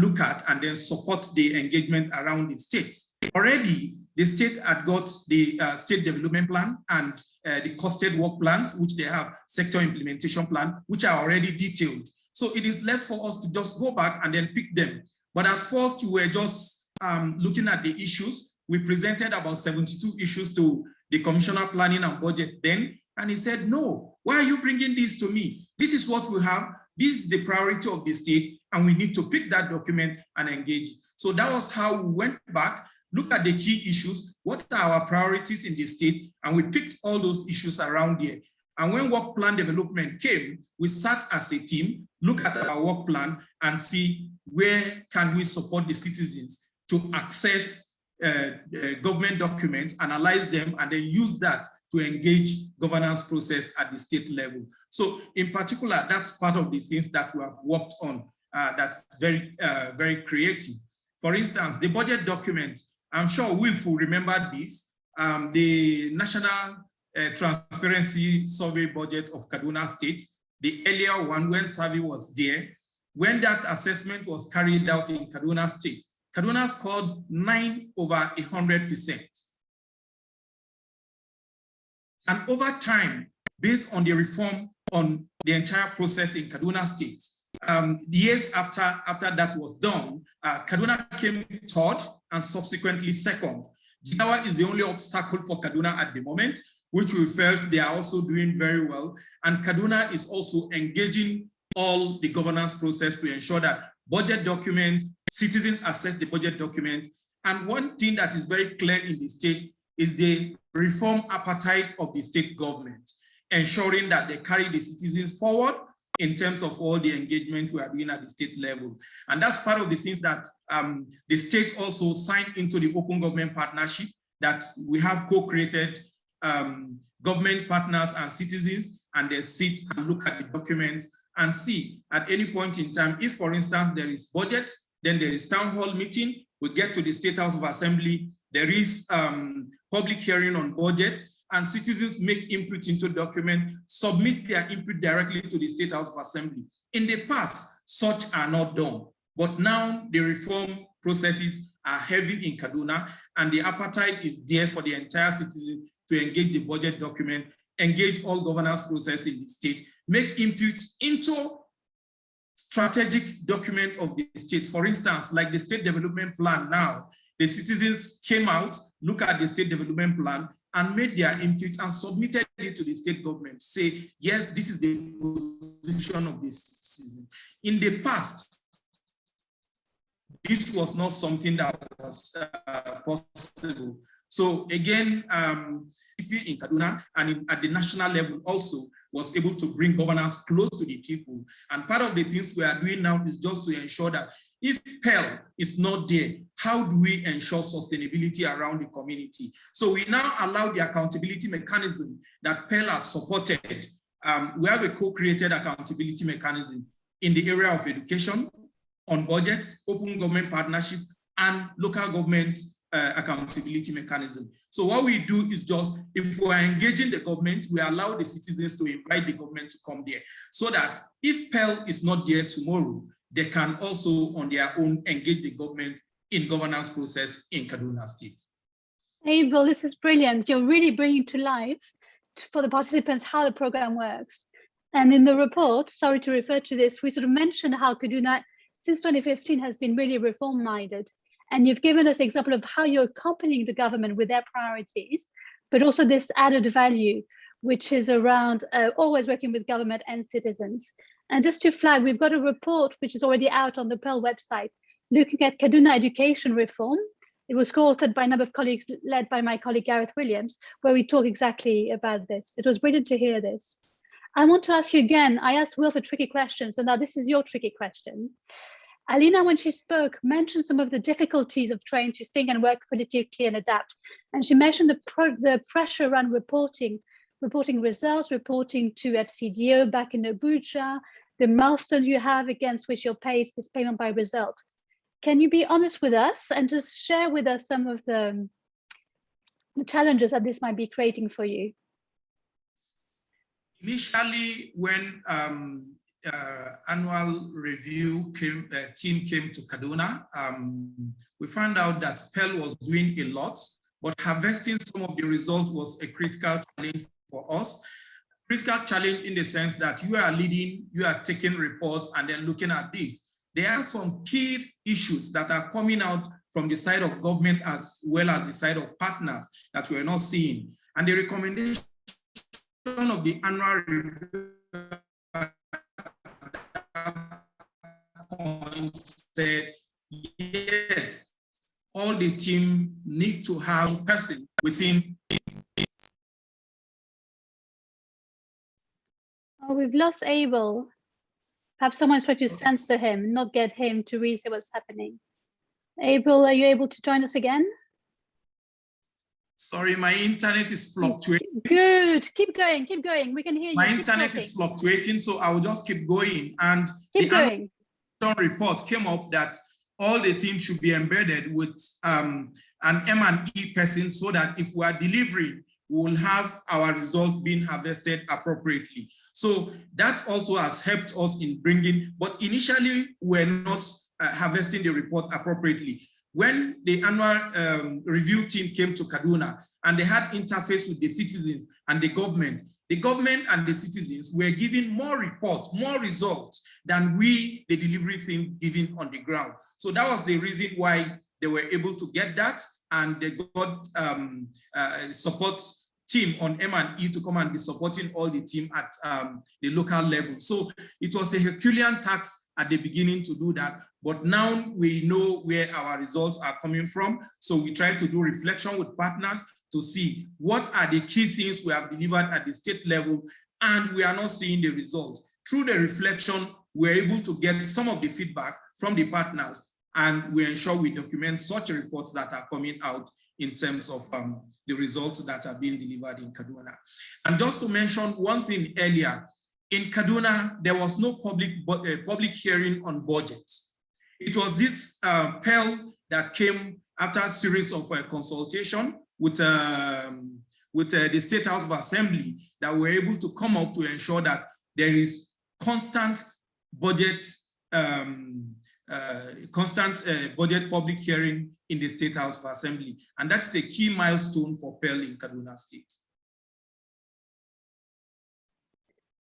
look at and then support the engagement around the state. Already, the state had got the state development plan and the costed work plans, which they have sector implementation plan, which are already detailed. So it is left for us to just go back and then pick them. But at first, we were just looking at the issues. We presented about 72 issues to the Commissioner Planning and Budget then, and he said, no, why are you bringing this to me? This is what we have. This is the priority of the state, and we need to pick that document and engage. So that was how we went back, look at the key issues, what are our priorities in the state, and we picked all those issues around here. And when work plan development came, we sat as a team, look at our work plan and see where can we support the citizens to access government documents, analyze them, and then use that to engage governance process at the state level. So in particular, that's part of the things that we have worked on that's very, very creative. For instance, the budget document, I'm sure Wilf will remember this, the National Transparency Survey budget of Kaduna State, the earlier one when Savi was there, when that assessment was carried out in Kaduna State, Kaduna scored 9/100%. And over time, based on the reform on the entire process in Kaduna State, years after that was done, Kaduna came third and subsequently second. Jigawa is the only obstacle for Kaduna at the moment, which we felt they are also doing very well. And Kaduna is also engaging all the governance process to ensure that budget documents, citizens assess the budget document. And one thing that is very clear in the state is the reform appetite of the state government, ensuring that they carry the citizens forward in terms of all the engagement we are doing at the state level. And that's part of the things that the state also signed into the Open Government Partnership that we have co-created government partners and citizens, and they sit and look at the documents and see at any point in time, if for instance there is budget, then there is town hall meeting, we get to the State House of Assembly, there is public hearing on budget, and citizens make input into document, submit their input directly to the State House of Assembly. In the past, such are not done, but now the reform processes are heavy in Kaduna, and the appetite is there for the entire citizen to engage the budget document, engage all governance process in the state, make input into strategic document of the state. For instance, like the state development plan now, the citizens came out, look at the state development plan, and made their input and submitted it to the state government to say, yes, this is the position of this citizen. In the past, this was not something that was possible. So again, in Kaduna and at the national level also was able to bring governance close to the people. And part of the things we are doing now is just to ensure that if PEL is not there, how do we ensure sustainability around the community? So we now allow the accountability mechanism that PEL has supported. We have a co-created accountability mechanism in the area of education, on budget, open government partnership, and local government accountability mechanism. So what we do is just, if we are engaging the government, we allow the citizens to invite the government to come there, so that if PEL is not there tomorrow, they can also on their own engage the government in governance process in Kaduna State. Abel, this is brilliant. You're really bringing to life for the participants how the program works. And in the report, sorry to refer to this, we sort of mentioned how Kaduna since 2015 has been really reform-minded. And you've given us an example of how you're accompanying the government with their priorities, but also this added value, which is around always working with government and citizens. And just to flag, we've got a report which is already out on the PEL website, looking at Kaduna education reform. It was co-authored by a number of colleagues, led by my colleague Gareth Williams, where we talk exactly about this. It was brilliant to hear this. I want to ask you again, I asked Will for tricky questions, so now this is your tricky question. Alina, when she spoke, mentioned some of the difficulties of trying to think and work politically and adapt. And she mentioned the pressure around reporting results, reporting to FCDO back in Abuja, the milestones you have against which you're paid, this payment by result. Can you be honest with us and just share with us some of the challenges that this might be creating for you? Initially, when annual review team came to Kaduna, we found out that Pearl was doing a lot, but harvesting some of the results was a critical challenge for us. Critical challenge in the sense that you are leading, you are taking reports and then looking at this. There are some key issues that are coming out from the side of government as well as the side of partners that we're not seeing. And the recommendation of the annual review said, yes, all the team need to have a person within. Oh, we've lost Abel. Perhaps someone's trying to censor him, not get him to read what's happening. Abel, are you able to join us again? Sorry, my internet is fluctuating. Good, keep going, keep going. We can hear you. My internet is fluctuating, so I will just keep going. And keep going. Report came up that all the things should be embedded with an M&E person so that if we are delivering, we will have our result being harvested appropriately. So that also has helped us in bringing, but initially we're not harvesting the report appropriately. When the annual review team came to Kaduna and they had interface with the citizens and the government and the citizens were giving more reports, more results than we, the delivery team, giving on the ground. So that was the reason why they were able to get that, and they got support team on M&E to come and be supporting all the team at the local level. So it was a Herculean task at the beginning to do that, but now we know where our results are coming from. So we try to do reflection with partners to see what are the key things we have delivered at the state level, and we are not seeing the results. Through the reflection, we're able to get some of the feedback from the partners, and we ensure we document such reports that are coming out in terms of the results that are being delivered in Kaduna. And just to mention one thing earlier, in Kaduna, there was no public hearing on budget. It was this Pearl that came after a series of consultation with the State House of Assembly that were able to come up to ensure that there is constant budget budget public hearing in the State House of Assembly. And that's a key milestone for Pearl in Kaduna State.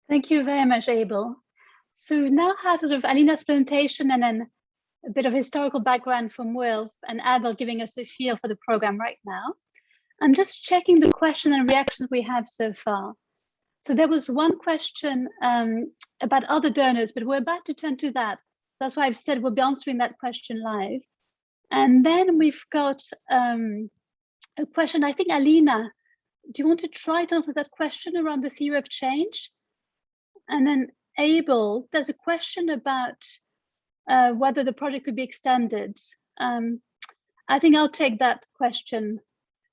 Thank you very much, Abel. So we've now had sort of Alina's presentation and then a bit of historical background from Will and Abel giving us a feel for the program right now. I'm just checking the question and reactions we have so far. So there was one question about other donors, but we're about to turn to that. That's why I've said we'll be answering that question live. And then we've got a question, I think, Alina, do you want to try to answer that question around the theory of change? And then Abel, there's a question about whether the project could be extended. I think I'll take that question,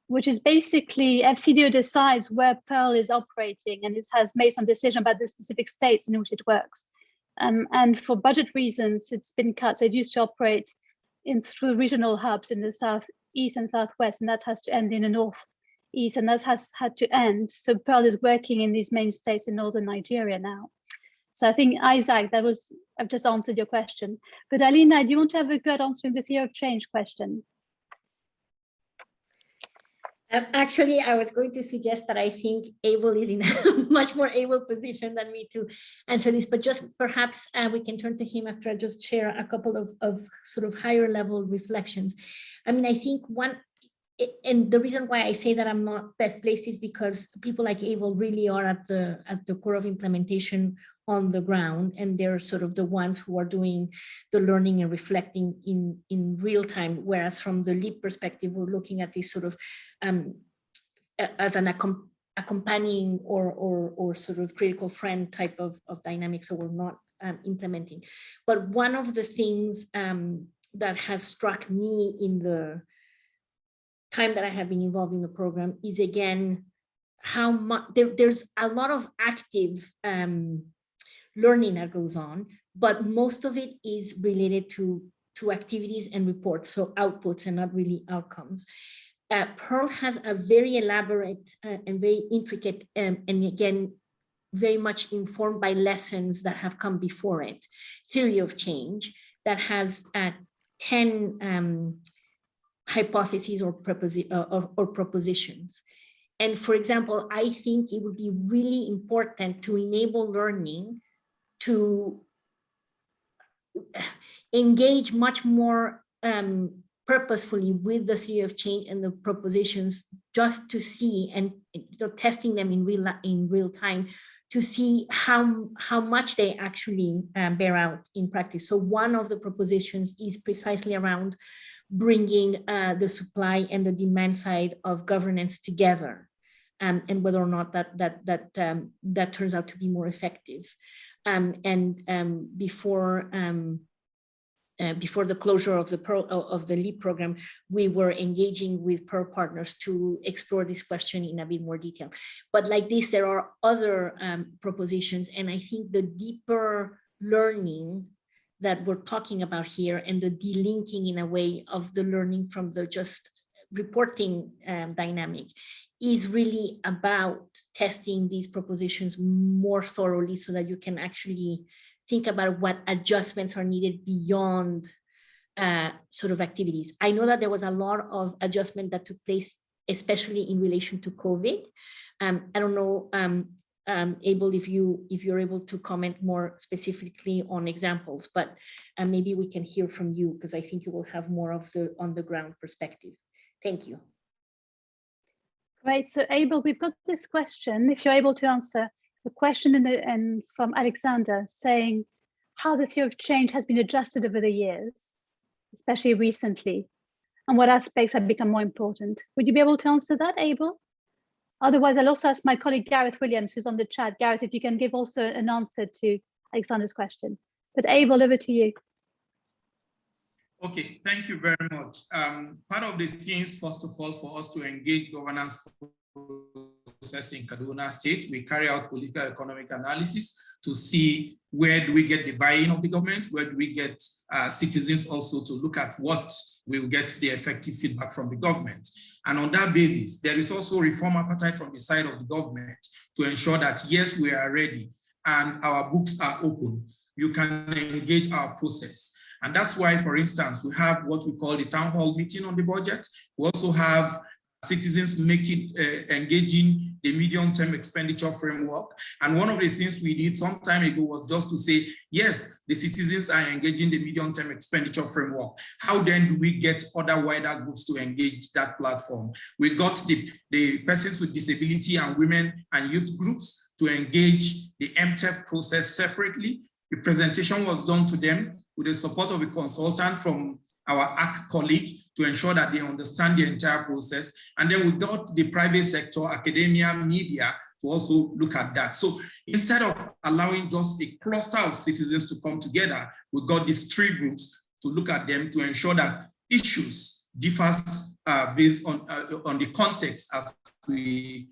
which is basically FCDO decides where Pearl is operating and it has made some decision about the specific states in which it works. And for budget reasons, it's been cut. It used to operate through regional hubs in the southeast and southwest, and that has to end in the northeast, and that has had to end. So Pearl is working in these main states in northern Nigeria now. So I think, Isaac, I've just answered your question. But Alina, do you want to have a go at answering the theory of change question? Actually, I was going to suggest that I think Abel is in a much more able position than me to answer this, but just perhaps we can turn to him after I just share a couple of sort of higher level reflections. I mean, I think and the reason why I say that I'm not best placed is because people like Abel really are at the core of implementation on the ground, and they're sort of the ones who are doing the learning and reflecting in real time, whereas from the LEAP perspective, we're looking at this sort of as an accompanying or sort of critical friend type of dynamic, so we're not implementing. But one of the things that has struck me in the time that I have been involved in the program is, again, how much there's a lot of active learning that goes on, but most of it is related to activities and reports, so outputs and not really outcomes. Pearl has a very elaborate and very intricate and again very much informed by lessons that have come before it. Theory of change that has 10 hypotheses or propositions. And for example, I think it would be really important to enable learning to engage much more purposefully with the theory of change and the propositions, just to see, and testing them in real time, to see how much they actually bear out in practice. So one of the propositions is precisely around bringing the supply and the demand side of governance together, and whether or not that turns out to be more effective. Before the closure of the LEAP program, we were engaging with Pearl partners to explore this question in a bit more detail. But like this, there are other propositions, and I think the deeper learning that we're talking about here, and the delinking in a way of the learning from the just reporting dynamic, is really about testing these propositions more thoroughly, so that you can actually think about what adjustments are needed beyond sort of activities. I know that there was a lot of adjustment that took place, especially in relation to COVID. I don't know, Abel, if you're able to comment more specifically on examples, but maybe we can hear from you, because I think you will have more of the on the ground perspective. Thank you. Great. So Abel, we've got this question, if you're able to answer. A question from Alexander saying how the theory of change has been adjusted over the years, especially recently, and what aspects have become more important. Would you be able to answer that, Abel? Otherwise, I'll also ask my colleague Gareth Williams, who's on the chat. Gareth, if you can give also an answer to Alexander's question. But Abel, over to you. Okay, thank you very much. Part of the things, first of all, for us to engage governance process in Kaduna State, we carry out political economic analysis to see where do we get the buy-in of the government, where do we get citizens also to look at what will get the effective feedback from the government. And on that basis, there is also reform appetite from the side of the government to ensure that, yes, we are ready and our books are open. You can engage our process. And that's why, for instance, we have what we call the town hall meeting on the budget. We also have citizens engaging the medium-term expenditure framework. And one of the things we did some time ago was just to say, yes, the citizens are engaging the medium-term expenditure framework. How then do we get other wider groups to engage that platform? We got the persons with disability and women and youth groups to engage the MTEF process separately. The presentation was done to them with the support of a consultant from our ACT colleague to ensure that they understand the entire process. And then we got the private sector, academia, media to also look at that. So instead of allowing just a cluster of citizens to come together, we got these 3 groups to look at them to ensure that issues differ based on the context as we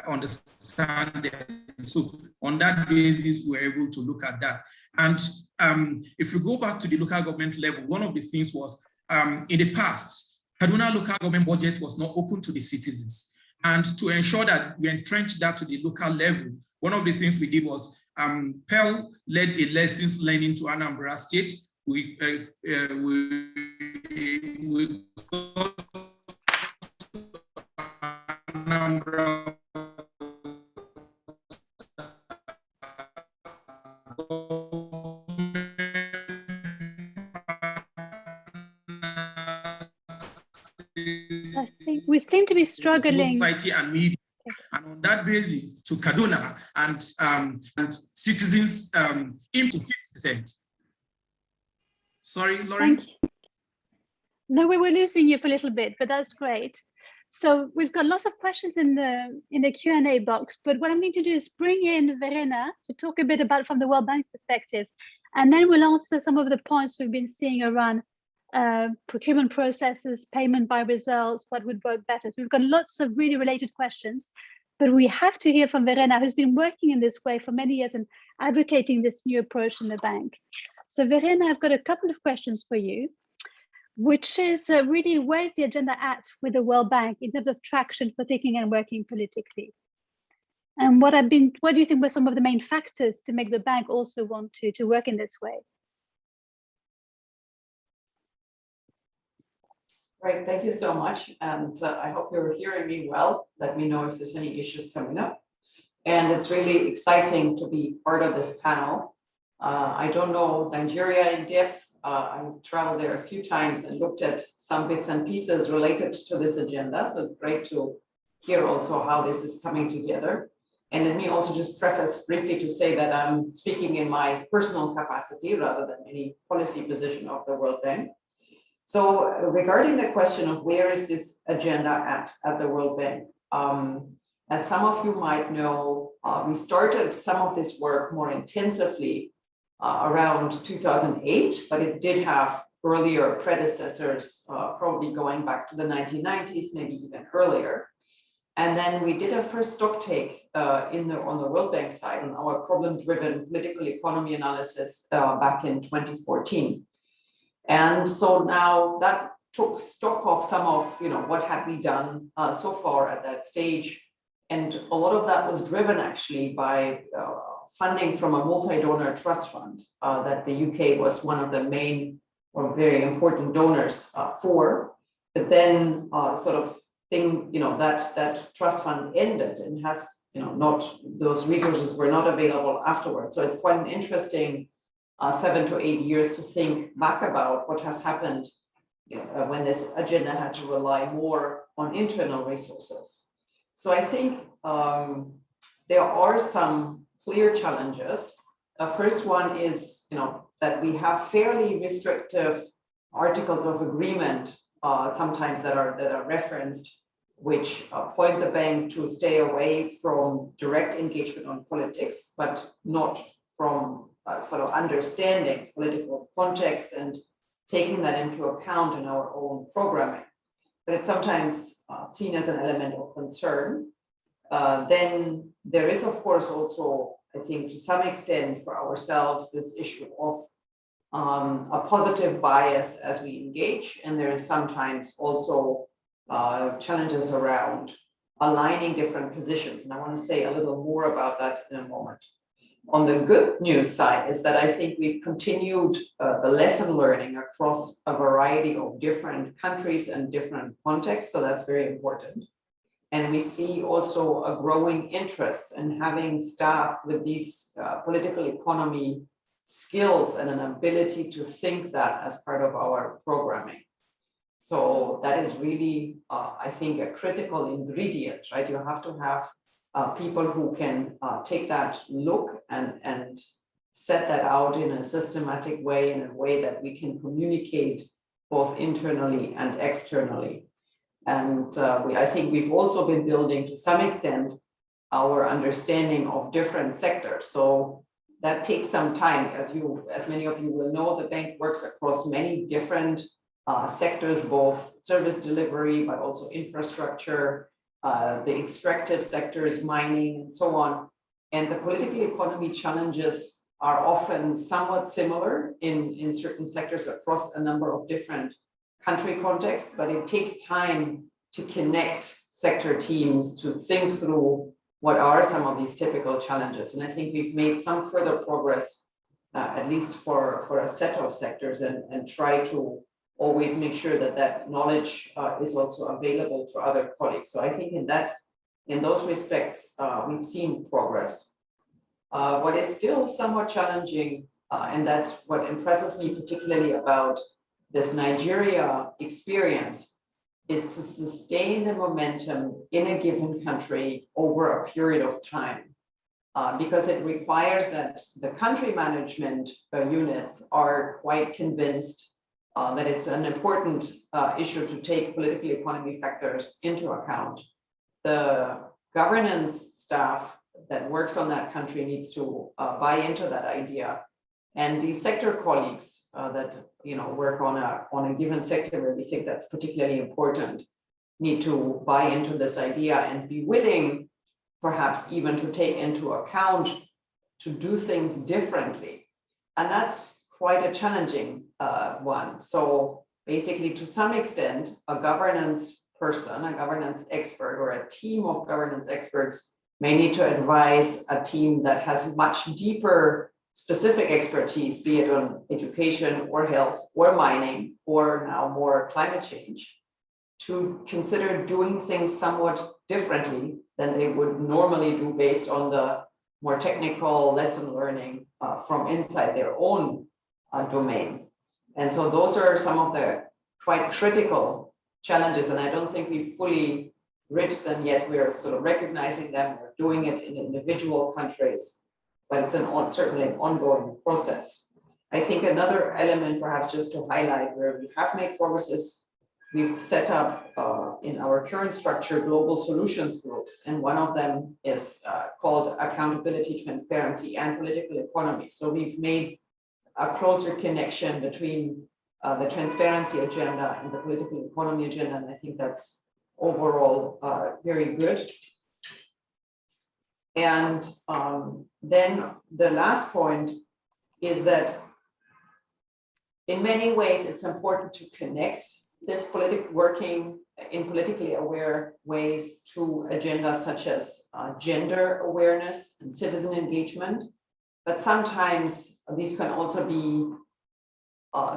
understand them. So on that basis, we're able to look at that. And if we go back to the local government level, one of the things was in the past, Kaduna local government budget was not open to the citizens. And to ensure that we entrench that to the local level, one of the things we did was Pearl led a lessons learning to Anambra State. We got Anambra I think we seem to be struggling. Society and media, and on that basis, to Kaduna and citizens into 50%. Sorry, Lauren. Thank you. No, we were losing you for a little bit, but that's great. So we've got lots of questions in the Q&A box, but what I'm going to do is bring in Verena to talk a bit about from the World Bank perspective, and then we'll answer some of the points we've been seeing around procurement processes, payment by results, what would work better. So we've got lots of really related questions, but we have to hear from Verena, who's been working in this way for many years and advocating this new approach in the bank. So Verena, I've got a couple of questions for you, which is really, where's the agenda at with the World Bank in terms of traction for thinking and working politically? And what do you think were some of the main factors to make the bank also want to work in this way? Great, thank you so much. And I hope you're hearing me well. Let me know if there's any issues coming up. And it's really exciting to be part of this panel. I don't know Nigeria in depth. I've traveled there a few times and looked at some bits and pieces related to this agenda. So it's great to hear also how this is coming together. And let me also just preface briefly to say that I'm speaking in my personal capacity rather than any policy position of the World Bank. So regarding the question of where is this agenda at the World Bank, as some of you might know, we started some of this work more intensively around 2008, but it did have earlier predecessors, probably going back to the 1990s, maybe even earlier. And then we did a first stock take on the World Bank side on our problem-driven political economy analysis back in 2014. And so now that took stock of some of what had we done so far at that stage. And a lot of that was driven actually by funding from a multi-donor trust fund that the UK was one of the main or very important donors for. But then that trust fund ended and has those resources were not available afterwards. So it's quite an interesting 7 to 8 years to think back about what has happened when this agenda had to rely more on internal resources. So I think there are some clear challenges. The first one is that we have fairly restrictive articles of agreement sometimes that are referenced, which point the bank to stay away from direct engagement on politics, but not from sort of understanding political context and taking that into account in our own programming. But it's sometimes seen as an element of concern. Then there is, of course, also, I think, to some extent for ourselves, this issue of a positive bias as we engage. And there is sometimes also challenges around aligning different positions. And I want to say a little more about that in a moment. On the good news side is that I think we've continued the lesson learning across a variety of different countries and different contexts. So that's very important. And we see also a growing interest in having staff with these political economy skills and an ability to think that as part of our programming. So that is really, I think, a critical ingredient, right? You have to have people who can take that look and set that out in a systematic way, in a way that we can communicate both internally and externally. And I think we've also been building to some extent our understanding of different sectors. So that takes some time. As many of you will know, the bank works across many different sectors, both service delivery, but also infrastructure, the extractive sectors, mining, and so on. And the political economy challenges are often somewhat similar in certain sectors across a number of different country contexts, but it takes time to connect sector teams to think through what are some of these typical challenges. And I think we've made some further progress, at least for a set of sectors, and try to always make sure that that knowledge is also available to other colleagues. So I think in those respects, we've seen progress. What is still somewhat challenging, and that's what impresses me particularly about this Nigeria experience, is to sustain the momentum in a given country over a period of time, because it requires that the country management units are quite convinced that it's an important issue to take political economy factors into account. The governance staff that works on that country needs to buy into that idea. And the sector colleagues that work on a given sector where we think that's particularly important need to buy into this idea and be willing, perhaps even to take into account to do things differently. And that's quite a challenging one. So basically, to some extent, a governance person, a governance expert, or a team of governance experts may need to advise a team that has much deeper specific expertise, be it on education or health or mining or now more climate change, to consider doing things somewhat differently than they would normally do based on the more technical lesson learning from inside their own domain. And so those are some of the quite critical challenges, and I don't think we fully reached them yet. We are sort of recognizing them, we're doing it in individual countries, but it's certainly an ongoing process. I think another element, perhaps just to highlight where we have made progress, is we've set up in our current structure global solutions groups, and one of them is called Accountability, Transparency, and Political Economy. So we've made a closer connection between the transparency agenda and the political economy agenda, and I think that's overall very good. And then the last point is that in many ways it's important to connect this working in politically aware ways to agendas such as gender awareness and citizen engagement. But sometimes these can also be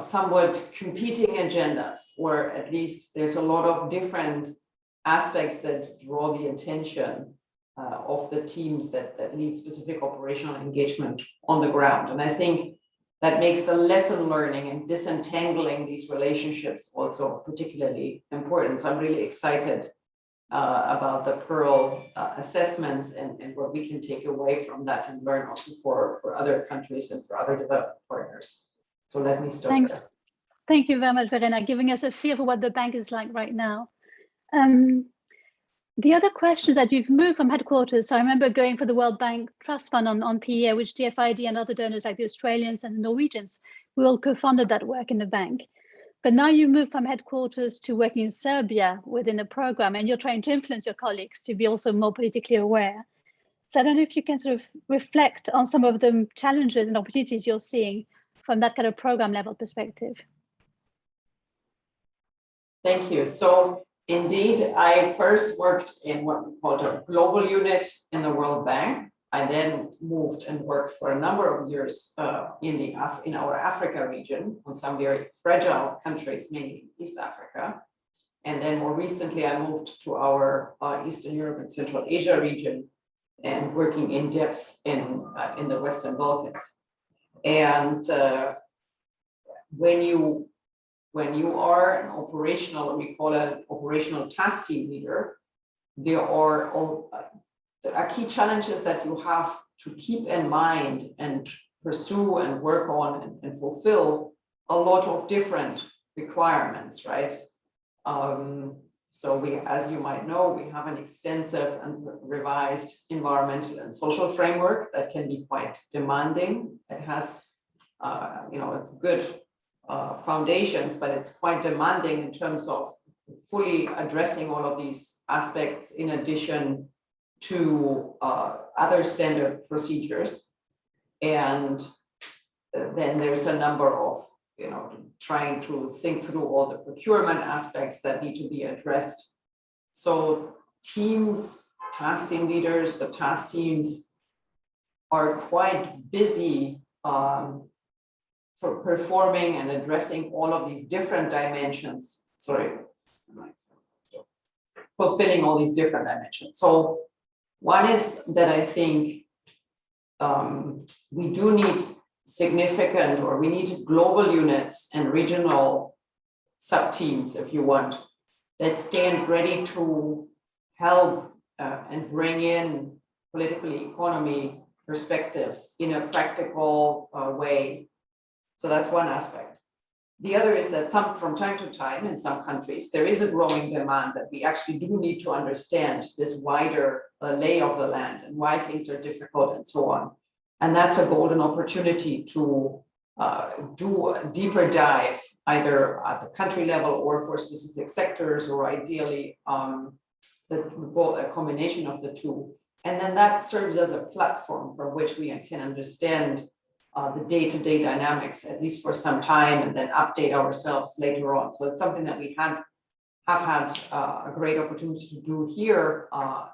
somewhat competing agendas, or at least there's a lot of different aspects that draw the attention of the teams that lead specific operational engagement on the ground. And I think that makes the lesson learning and disentangling these relationships also particularly important. So I'm really excited about the Pearl assessments and what we can take away from that and learn also for other countries and for other development partners. So let me stop there. Thank you very much, Verena, giving us a feel for what the bank is like right now. The other question is that you've moved from headquarters. So I remember going for the World Bank Trust Fund on PEA, which DFID and other donors like the Australians and the Norwegians, we all co-funded that work in the bank. But now you move from headquarters to working in Serbia within the program, and you're trying to influence your colleagues to be also more politically aware. So I don't know if you can sort of reflect on some of the challenges and opportunities you're seeing from that kind of program level perspective. Thank you. So indeed, I first worked in what we called a global unit in the World Bank. I then moved and worked for a number of years in our Africa region on some very fragile countries, mainly East Africa. And then more recently, I moved to our Eastern Europe and Central Asia region and working in depth in the Western Balkans. And when you are an operational, we call it an operational task team leader, there are key challenges that you have to keep in mind and pursue and work on and fulfill a lot of different requirements, right? So we, as you might know, we have an extensive and revised environmental and social framework that can be quite demanding. It has, it's good foundations, but it's quite demanding in terms of fully addressing all of these aspects in addition to other standard procedures. And then there's a number of, trying to think through all the procurement aspects that need to be addressed. So teams, task team leaders, the task teams are quite busy for performing and addressing all of these different dimensions. Fulfilling all these different dimensions. So one is that I think we do need significant, or we need global units and regional sub-teams, if you want, that stand ready to help and bring in political economy perspectives in a practical way. So that's one aspect. The other is that from time to time in some countries, there is a growing demand that we actually do need to understand this wider lay of the land and why things are difficult and so on. And that's a golden opportunity to do a deeper dive, either at the country level or for specific sectors, or ideally a combination of the two. And then that serves as a platform from which we can understand the day-to-day dynamics, at least for some time, and then update ourselves later on. So it's something that we had have had a great opportunity to do here,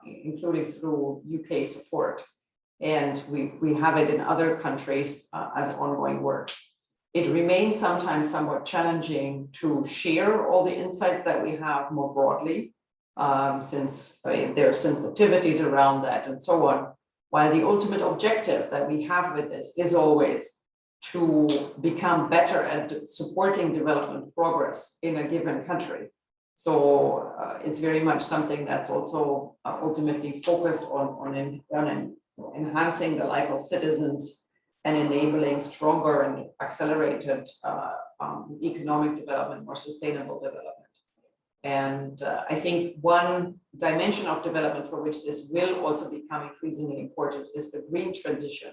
including through UK support. And we have it in other countries as ongoing work. It remains sometimes somewhat challenging to share all the insights that we have more broadly, since there are sensitivities around that and so on. While the ultimate objective that we have with this is always to become better at supporting development progress in a given country. So it's very much something that's also ultimately focused on enhancing the life of citizens and enabling stronger and accelerated economic development, more sustainable development. And I think one dimension of development for which this will also become increasingly important is the green transition.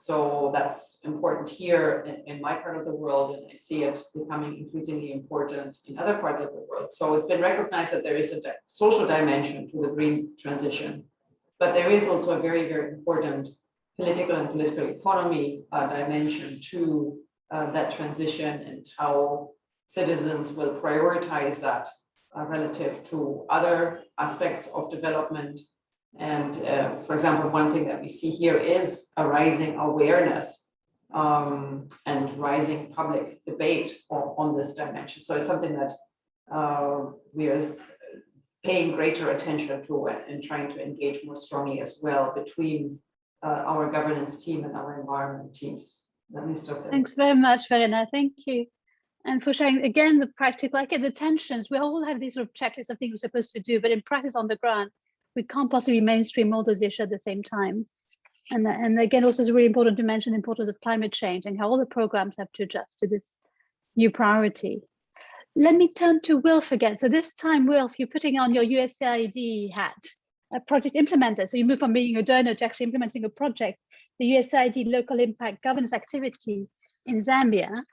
So that's important here in my part of the world, and I see it becoming increasingly important in other parts of the world. So it's been recognized that there is a social dimension to the green transition, but there is also a very, very important political and political economy dimension to that transition, and how citizens will prioritize that relative to other aspects of development. And for example, one thing that we see here is a rising awareness and rising public debate on this dimension. So it's something that we are paying greater attention to and trying to engage more strongly as well between our governance team and our environment teams. Let me stop there. Thanks very much, Verena. Thank you. And for sharing again the practical, like the tensions. We all have these sort of checklists of things we're supposed to do, but in practice on the ground, we can't possibly mainstream all those issues at the same time. And again, also it's really important to mention the importance of climate change and how all the programs have to adjust to this new priority. Let me turn to Wilf again. So this time, Wilf, you're putting on your USAID hat, a project implementer. So you move from being a donor to actually implementing a project, the USAID local impact governance activity in Zambia.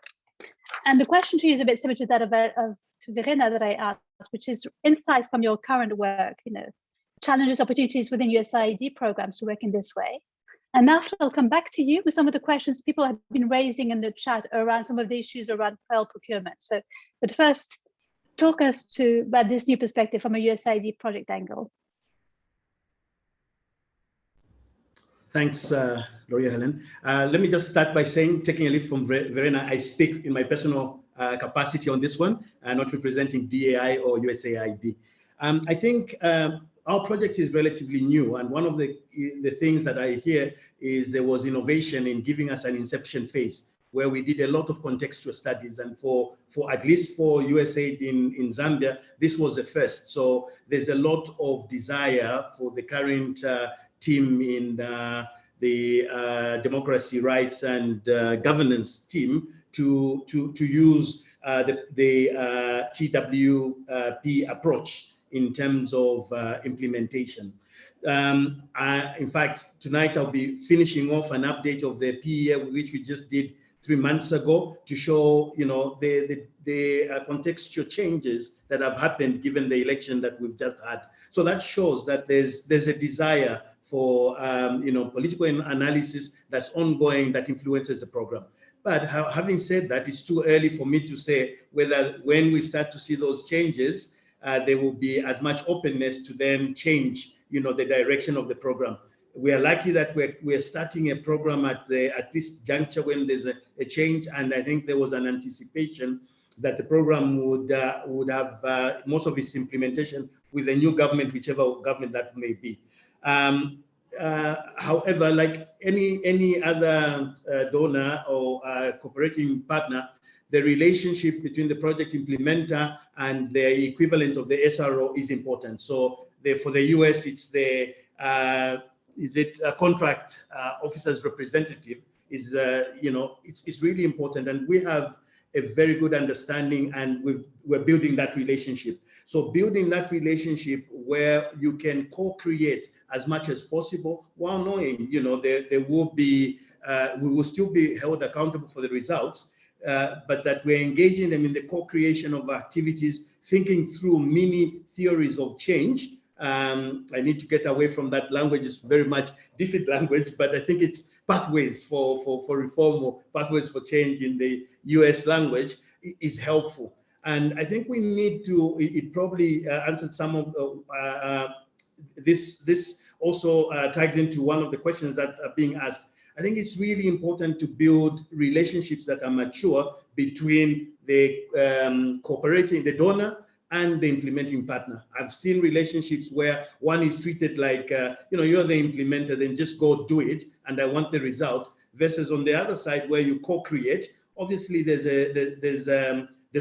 And the question to you is a bit similar to that of Verena that I asked, which is insights from your current work, challenges, opportunities within USAID programs to work in this way. And after I'll come back to you with some of the questions people have been raising in the chat around some of the issues around pearl procurement. So, but first, talk us about this new perspective from a USAID project angle. Thanks, Gloria Helen. Let me just start by saying, taking a leaf from Verena, I speak in my personal capacity on this one, not representing DAI or USAID. I think our project is relatively new, and one of the things that I hear is there was innovation in giving us an inception phase where we did a lot of contextual studies, and for at least for USAID in Zambia, this was the first. So there's a lot of desire for the current team in the democracy, rights, and governance team to use the TWP approach in terms of implementation. In fact, tonight I'll be finishing off an update of the PEA, which we just did 3 months ago, to show the contextual changes that have happened given the election that we've just had. So that shows that there's a desire for political analysis that's ongoing that influences the program. But having said that, it's too early for me to say whether when we start to see those changes, there will be as much openness to then change the direction of the program. We are lucky that we're starting a program at this juncture when there's a change, and I think there was an anticipation that the program would have most of its implementation with the new government, whichever government that may be. However, like any other donor or cooperating partner, the relationship between the project implementer and the equivalent of the SRO is important. So for the US, it's the contract officer's representative is it's really important, and we have a very good understanding, and we're building that relationship. So building that relationship where you can co-create as much as possible, while knowing there will be we will still be held accountable for the results, but that we're engaging them in the co-creation of activities, thinking through mini theories of change. I need to get away from that language. It's very much different language, but I think it's pathways for reform or pathways for change in the US language is helpful. And I think we need to, it probably answered some of this also tags into one of the questions that are being asked. I think it's really important to build relationships that are mature between the cooperating, the donor and the implementing partner. I've seen relationships where one is treated like, you're the implementer, then just go do it, and I want the result, versus on the other side where you co-create. Obviously, there's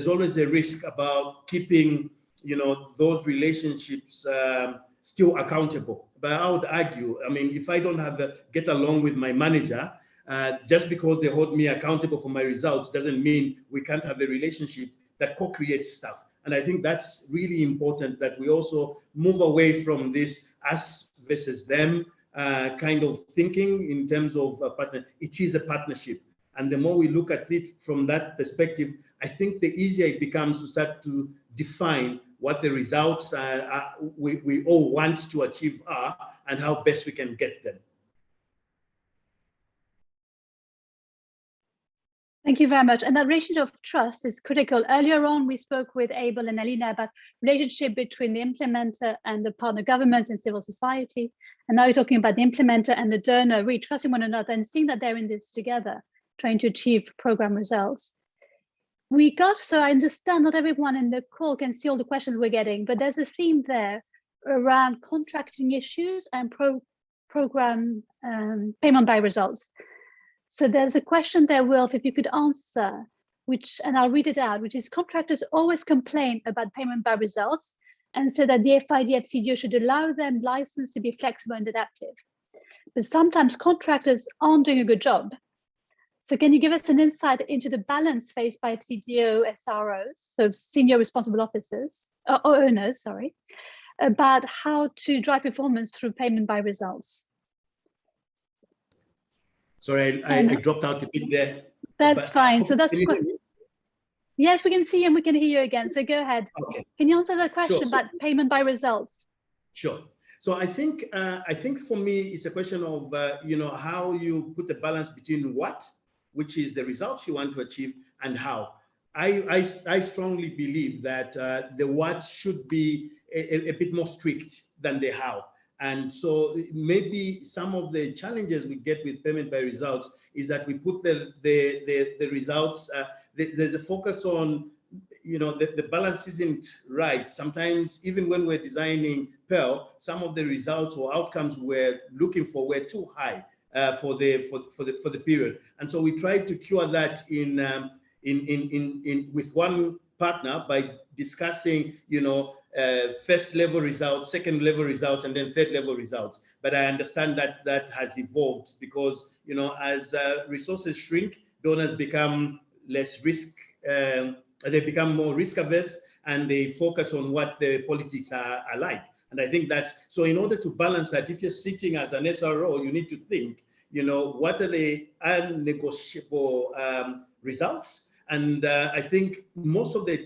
always a risk about keeping, those relationships still accountable. But I would argue, I mean, if I don't get along with my manager, just because they hold me accountable for my results doesn't mean we can't have a relationship that co-creates stuff. And I think that's really important, that we also move away from this us versus them kind of thinking in terms of a partner. It is a partnership. And the more we look at it from that perspective, I think the easier it becomes to start to define what the results we all want to achieve are and how best we can get them. Thank you very much. And that relationship of trust is critical. Earlier on, we spoke with Abel and Alina about relationship between the implementer and the partner governments and civil society. And now you're talking about the implementer and the donor, really trusting one another and seeing that they're in this together, trying to achieve program results. So I understand not everyone in the call can see all the questions we're getting, but there's a theme there around contracting issues and program payment by results. So there's a question there, Wilf, if you could answer, and I'll read it out, which is contractors always complain about payment by results and say that the FIDF-CDO should allow them license to be flexible and adaptive. But sometimes contractors aren't doing a good job. So can you give us an insight into the balance faced by CDO SROs, so senior responsible officers, or owners, sorry, about how to drive performance through payment by results? Sorry, I dropped out a bit there. That's fine. So that's yes, we can see you and we can hear you again. So go ahead. Okay. Can you answer that question about payment by results? Sure. So I think for me it's a question of how you put the balance between what, which is the results you want to achieve, and how. I strongly believe that the what should be a bit more strict than the how. And so maybe some of the challenges we get with payment by results is that we put the results, there's a focus on, the balance isn't right. Sometimes even when we're designing Pearl, some of the results or outcomes we're looking for were too high for the period. And so we tried to cure that with one partner by discussing, first level results, second level results, and then third level results. But I understand that has evolved because, as resources shrink, donors become less risk, they become more risk averse, and they focus on what the politics are like. And I think that's, so in order to balance that, if you're sitting as an SRO, you need to think, what are the unnegotiable results? And I think most of the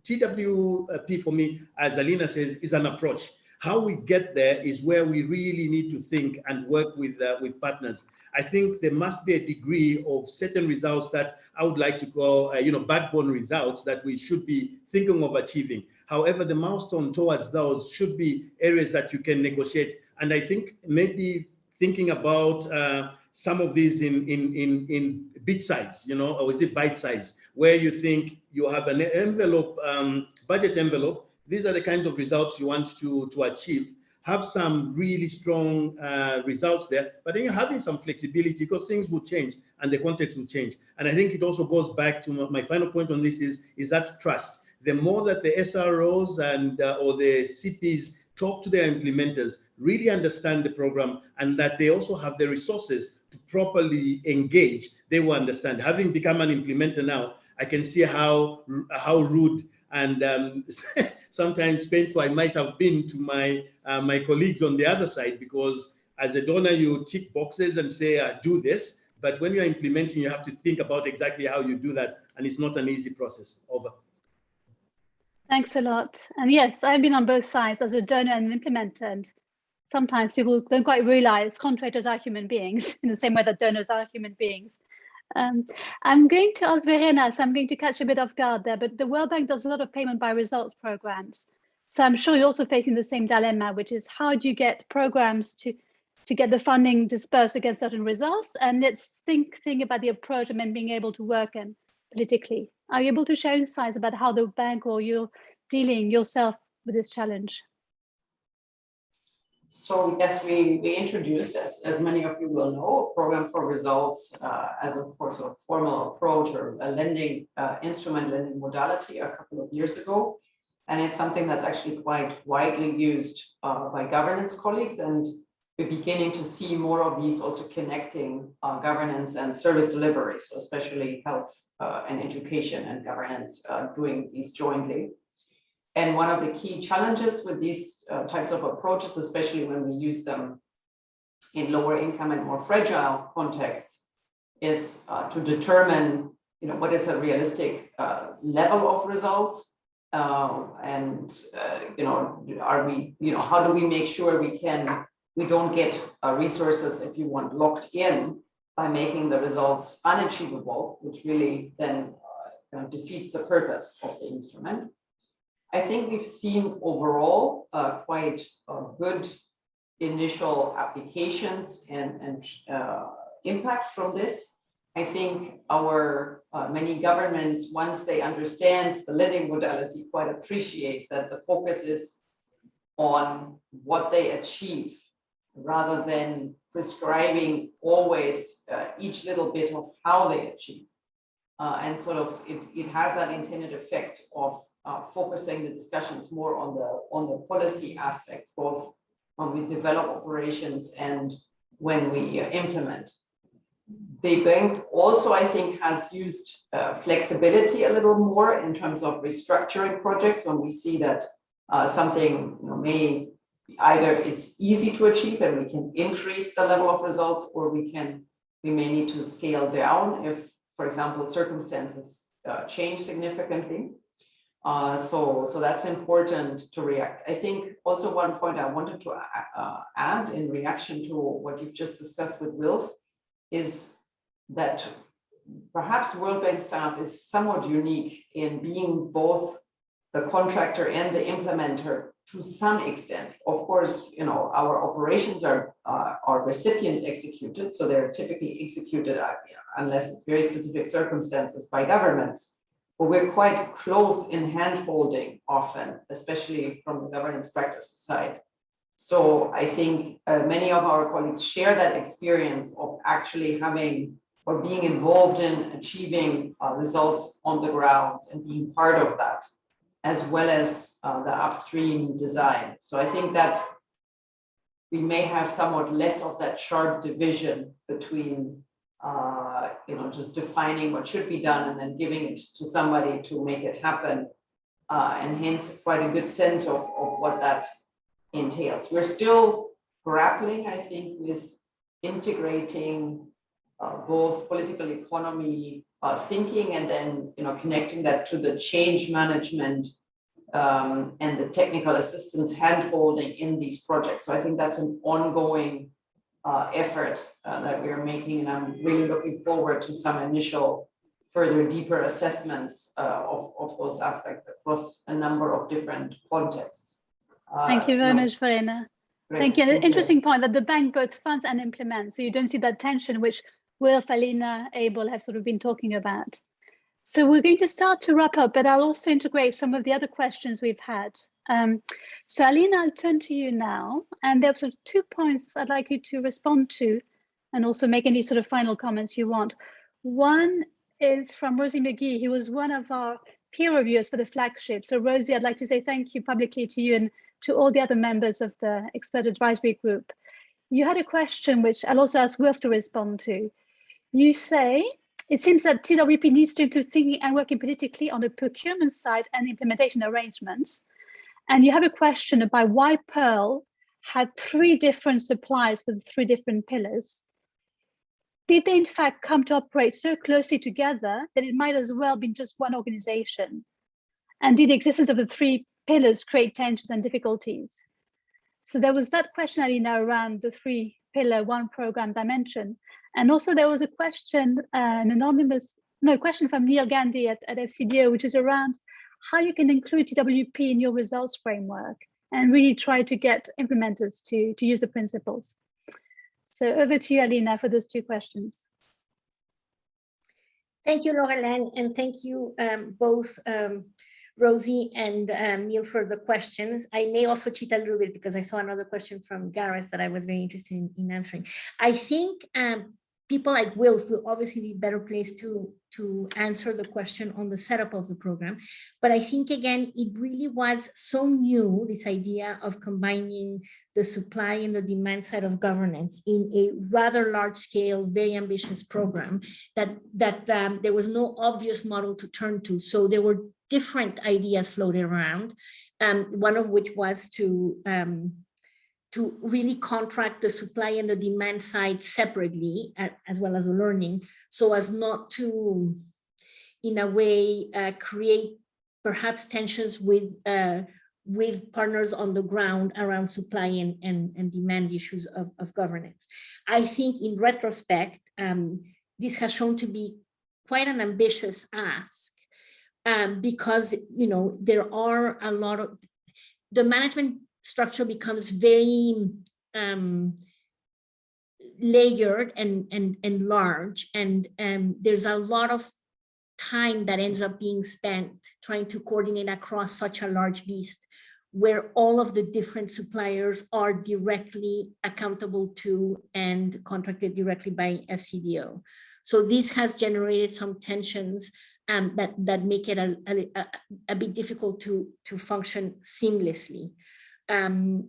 TWP for me, as Alina says, is an approach. How we get there is where we really need to think and work with partners. I think there must be a degree of certain results that I would like to call, backbone results that we should be thinking of achieving. However, the milestone towards those should be areas that you can negotiate. And I think maybe thinking about some of these in bit size, or is it bite size, where you think you have an envelope, budget envelope. These are the kinds of results you want to achieve. Have some really strong results there, but then you're having some flexibility because things will change and the context will change. And I think it also goes back to my final point on this is that trust. The more that the SROs and or the CPs talk to their implementers, really understand the program, and that they also have the resources to properly engage, they will understand. Having become an implementer now, I can see how rude and sometimes painful I might have been to my my colleagues on the other side, because as a donor, you tick boxes and say, do this. But when you're implementing, you have to think about exactly how you do that. And it's not an easy process. Over. Thanks a lot. And yes, I've been on both sides as a donor and an implementer. And sometimes people don't quite realize contractors are human beings in the same way that donors are human beings. I'm going to ask Verena, so I'm going to catch a bit off guard there, but the World Bank does a lot of payment by results programs. So I'm sure you're also facing the same dilemma, which is how do you get programs to get the funding dispersed against certain results? And let's think about the approach and then being able to work in politically. Are you able to share insights about how the bank or you're dealing yourself with this challenge? So yes, we introduced, as many of you will know, a program for results as a sort of formal approach or a lending instrument, lending modality a couple of years ago. And it's something that's actually quite widely used by governance colleagues. And we're beginning to see more of these also connecting governance and service delivery, so especially health and education and governance doing these jointly. And one of the key challenges with these types of approaches, especially when we use them in lower income and more fragile contexts, is to determine, what is a realistic level of results, and are we, how do we make sure we don't get resources, if you want, locked in by making the results unachievable, which really then defeats the purpose of the instrument. I think we've seen overall quite good initial applications and impact from this. I think our many governments, once they understand the lending modality, quite appreciate that the focus is on what they achieve rather than prescribing always each little bit of how they achieve. And sort of it has that intended effect of focusing the discussions more on the policy aspects, both when we develop operations and when we implement. The bank also, I think, has used flexibility a little more in terms of restructuring projects when we see that something may either it's easy to achieve and we can increase the level of results, or we may need to scale down if, for example, circumstances change significantly. So that's important to react. I think also one point I wanted to add in reaction to what you've just discussed with Wilf is that perhaps World Bank staff is somewhat unique in being both the contractor and the implementer to some extent. Of course, our operations are recipient executed, so they're typically executed unless it's very specific circumstances by governments. But we're quite close in hand-holding often, especially from the governance practice side. So I think many of our colleagues share that experience of actually having or being involved in achieving results on the ground and being part of that, as well as the upstream design. So I think that we may have somewhat less of that sharp division between just defining what should be done and then giving it to somebody to make it happen, and hence quite a good sense of what that entails. We're still grappling, I think, with integrating both political economy thinking and then connecting that to the change management and the technical assistance hand-holding in these projects. So I think that's an ongoing effort that we're making, and I'm really looking forward to some initial further deeper assessments of those aspects across a number of different contexts. Thank you very much, Verena. Thank you. An interesting point that the bank both funds and implements, so you don't see that tension which Wilf, Alina, Abel have sort of been talking about. So we're going to start to wrap up, but I'll also integrate some of the other questions we've had. So Alina, I'll turn to you now. And there are sort of 2 points I'd like you to respond to and also make any sort of final comments you want. One is from Rosie McGee, who was one of our peer reviewers for the flagship. So Rosie, I'd like to say thank you publicly to you and to all the other members of the expert advisory group. You had a question which I'll also ask Wilf to respond to. You say, it seems that TWP needs to include thinking and working politically on the procurement side and implementation arrangements. And you have a question about why Pearl had 3 different suppliers for the 3 different pillars. Did they in fact come to operate so closely together that it might as well be just one organization? And did the existence of the 3 pillars create tensions and difficulties? So there was that question, Alina, around the 3-pillar, 1 program dimension. And also there was a question, question from Neil Gandhi at FCDO, which is around how you can include TWP in your results framework and really try to get implementers to use the principles. So over to you, Alina, for those two questions. Thank you, Laurelène, and thank you both Rosie and Neil for the questions. I may also cheat a little bit because I saw another question from Gareth that I was very interested in answering. I think people like Wilf will obviously be better placed to answer the question on the setup of the program. But I think, again, it really was so new, this idea of combining the supply and the demand side of governance in a rather large scale, very ambitious program that there was no obvious model to turn to. So there were different ideas floating around, one of which was to really contract the supply and the demand side separately, as well as the learning, so as not to, in a way, create perhaps tensions with partners on the ground around supply and demand issues of governance. I think in retrospect, this has shown to be quite an ambitious ask, because, you know, there are a lot of, the management structure becomes very layered and large, and there's a lot of time that ends up being spent trying to coordinate across such a large beast, where all of the different suppliers are directly accountable to and contracted directly by FCDO. So this has generated some tensions that make it a bit difficult to function seamlessly. And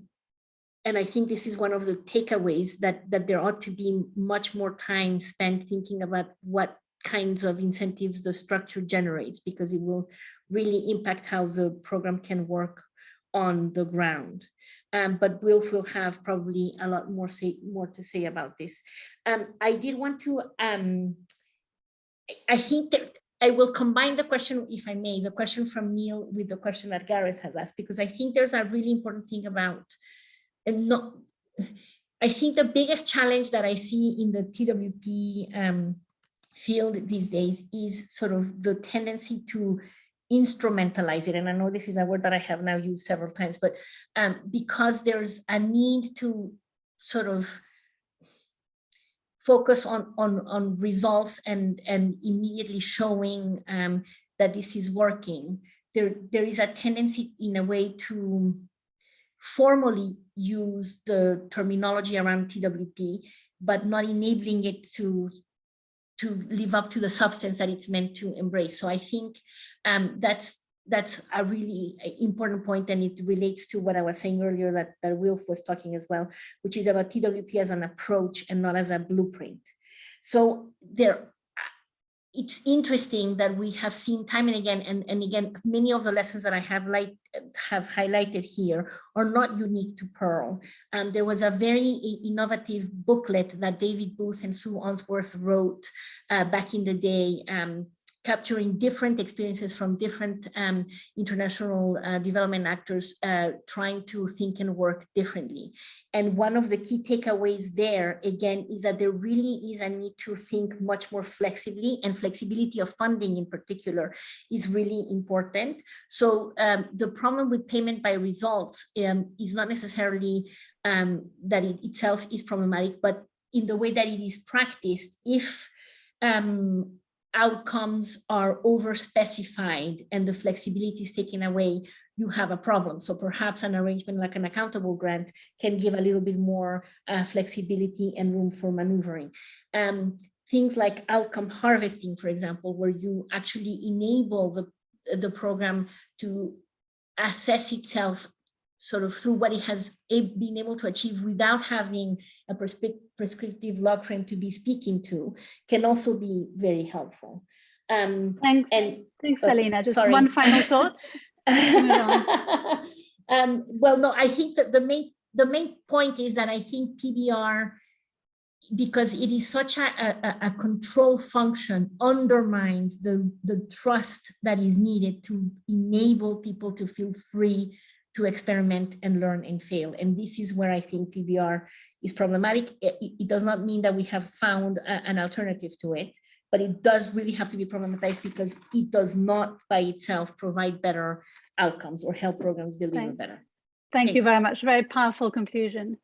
I think this is one of the takeaways, that there ought to be much more time spent thinking about what kinds of incentives the structure generates, because it will really impact how the program can work on the ground. But Wilf will have probably a lot more to say about this. I did want to, I think that I will combine the question, if I may, the question from Neil with the question that Gareth has asked, because I think there's a really important thing about, I think the biggest challenge that I see in the TWP field these days is sort of the tendency to instrumentalize it. And I know this is a word that I have now used several times, but because there's a need to sort of focus on results and immediately showing that this is working, there is a tendency in a way to formally use the terminology around TWP, but not enabling it to live up to the substance that it's meant to embrace. So I think that's a really important point, and it relates to what I was saying earlier that Wilf was talking as well, which is about TWP as an approach and not as a blueprint. So it's interesting that we have seen time and again, and again, many of the lessons that I have highlighted here are not unique to Pearl. There was a very innovative booklet that David Booth and Sue Onsworth wrote back in the day, capturing different experiences from different international development actors trying to think and work differently. And one of the key takeaways there, again, is that there really is a need to think much more flexibly, and flexibility of funding in particular is really important. So the problem with payment by results is not necessarily that it itself is problematic, but in the way that it is practiced, if outcomes are over-specified and the flexibility is taken away, you have a problem. So perhaps an arrangement like an accountable grant can give a little bit more flexibility and room for maneuvering. Things like outcome harvesting, for example, where you actually enable the program to assess itself sort of through what it has been able to achieve without having a prescriptive log frame to be speaking to, can also be very helpful. Thanks, Alina. Just one final thought. Well, no, I think that the main point is that I think PBR, because it is such a control function, undermines the trust that is needed to enable people to feel free to experiment and learn and fail. And this is where I think PBR is problematic. It does not mean that we have found an alternative to it, but it does really have to be problematized because it does not by itself provide better outcomes or help programs deliver better. Thank you very much. Very powerful conclusion.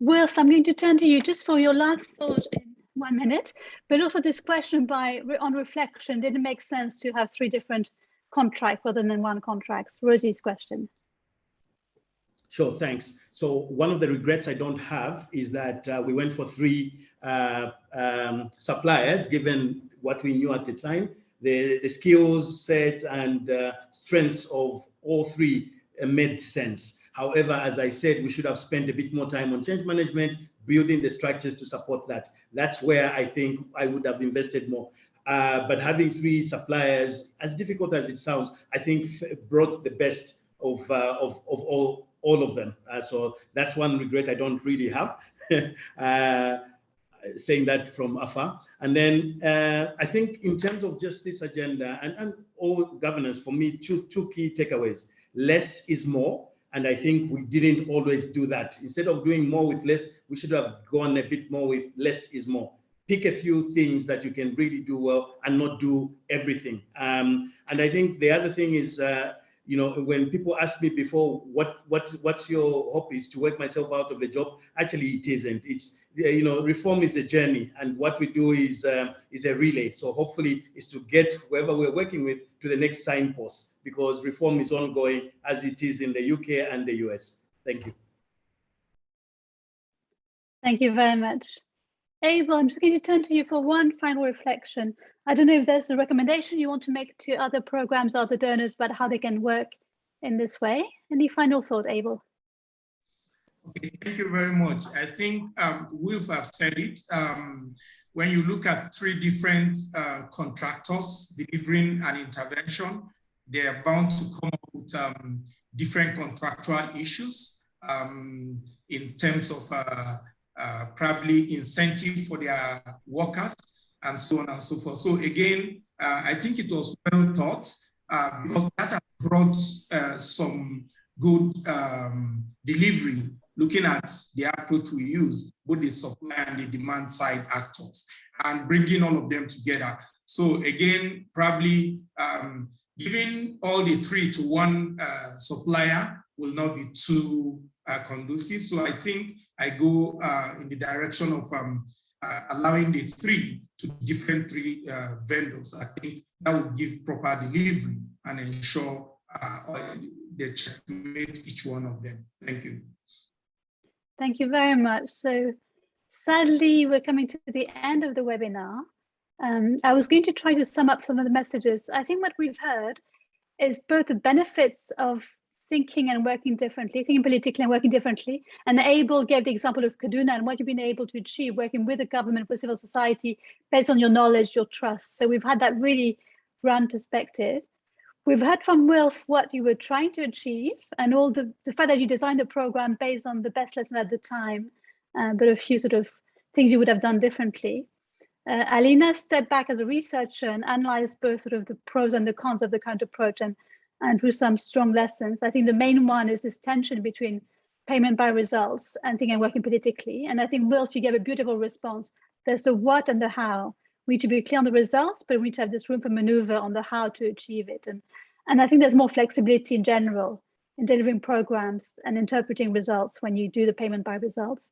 Wilf, I'm going to turn to you just for your last thought in 1 minute, but also this question on reflection, did it make sense to have 3 different contracts rather than 1 contract? Rosie's question. Sure, thanks. So one of the regrets I don't have is that we went for 3 suppliers, given what we knew at the time, the skills set and strengths of all 3 made sense. However, as I said, we should have spent a bit more time on change management, building the structures to support that. That's where I think I would have invested more. But having 3 suppliers, as difficult as it sounds, I think brought the best of all of them. So that's one regret I don't really have, saying that from afar. And then I think in terms of just this agenda and all governance, for me, two key takeaways. Less is more. And I think we didn't always do that. Instead of doing more with less, we should have gone a bit more with less is more. Pick a few things that you can really do well and not do everything. And I think the other thing is, you know, when people ask me before, what's your hope is to work myself out of a job? Actually, it isn't. It's, you know, reform is a journey, and what we do is a relay. So hopefully, is to get whoever we're working with to the next signpost, because reform is ongoing as it is in the UK and the US. Thank you. Thank you very much. Abel, I'm just going to turn to you for one final reflection. I don't know if there's a recommendation you want to make to other programs, other donors, about how they can work in this way. Any final thought, Abel? Okay, thank you very much. I think Wilf have said it. When you look at 3 different contractors delivering an intervention, they are bound to come up with different contractual issues in terms of probably incentive for their workers and so on and so forth. So again, I think it was well thought because that has brought some good delivery, looking at the approach we use, both the supply and the demand side actors, and bringing all of them together. So again, probably giving all the 3 to 1 supplier will not be too conducive. So I think I go in the direction of allowing the 3 to different 3 vendors. I think that would give proper delivery and ensure they checkmate each one of them. Thank you. Thank you very much. So sadly, we're coming to the end of the webinar. I was going to try to sum up some of the messages. I think what we've heard is both the benefits of thinking and working differently, thinking politically and working differently. And Abel gave the example of Kaduna and what you've been able to achieve working with the government, with civil society, based on your knowledge, your trust. So we've had that really grand perspective. We've heard from Wilf what you were trying to achieve and all the fact that you designed a program based on the best lesson at the time, but a few sort of things you would have done differently. Alina stepped back as a researcher and analyzed both sort of the pros and the cons of the current approach and drew some strong lessons. I think the main one is this tension between payment by results and thinking and working politically. And I think, Wilf, you gave a beautiful response. There's the what and the how. We need to be clear on the results, but we need to have this room for maneuver on the how to achieve it. And I think there's more flexibility in general in delivering programs and interpreting results when you do the payment by results.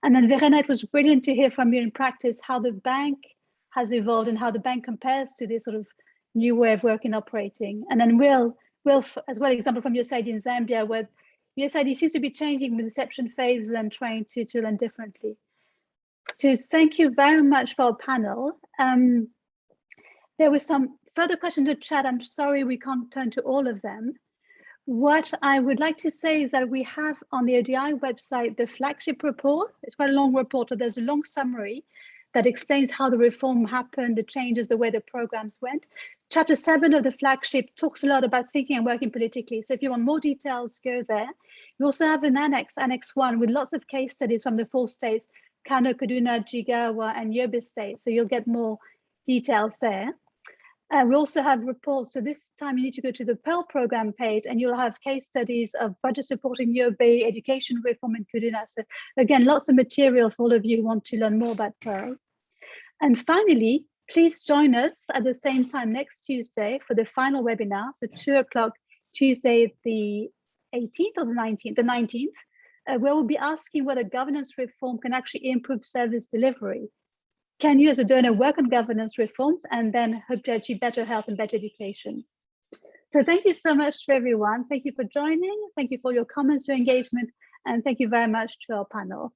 And then Verena, it was brilliant to hear from you in practice how the bank has evolved and how the bank compares to this sort of new way of working, operating. And then Wilf, as well, example from your side in Zambia, where your side seems to be changing with reception phases and trying to learn differently. So thank you very much for our panel. There were some further questions in the chat. I'm sorry we can't turn to all of them. What I would like to say is that we have on the ODI website the flagship report. It's quite a long report, but there's a long summary that explains how the reform happened, the changes, the way the programs went. Chapter 7 of the flagship talks a lot about thinking and working politically. So if you want more details, go there. You also have an annex, Annex 1, with lots of case studies from the 4 states, Kano, Kaduna, Jigawa, and Yobe states. So you'll get more details there. We also have reports. So this time you need to go to the Pearl program page and you'll have case studies of budget support in Yobe, education reform in Kaduna. So again, lots of material for all of you who want to learn more about Pearl. And finally, please join us at the same time next Tuesday for the final webinar. So 2 o'clock, Tuesday, the 18th or the 19th? The 19th, where we'll be asking whether governance reform can actually improve service delivery. Can you as a donor work on governance reforms and then hope to achieve better health and better education? So thank you so much to everyone. Thank you for joining. Thank you for your comments, your engagement, and thank you very much to our panel.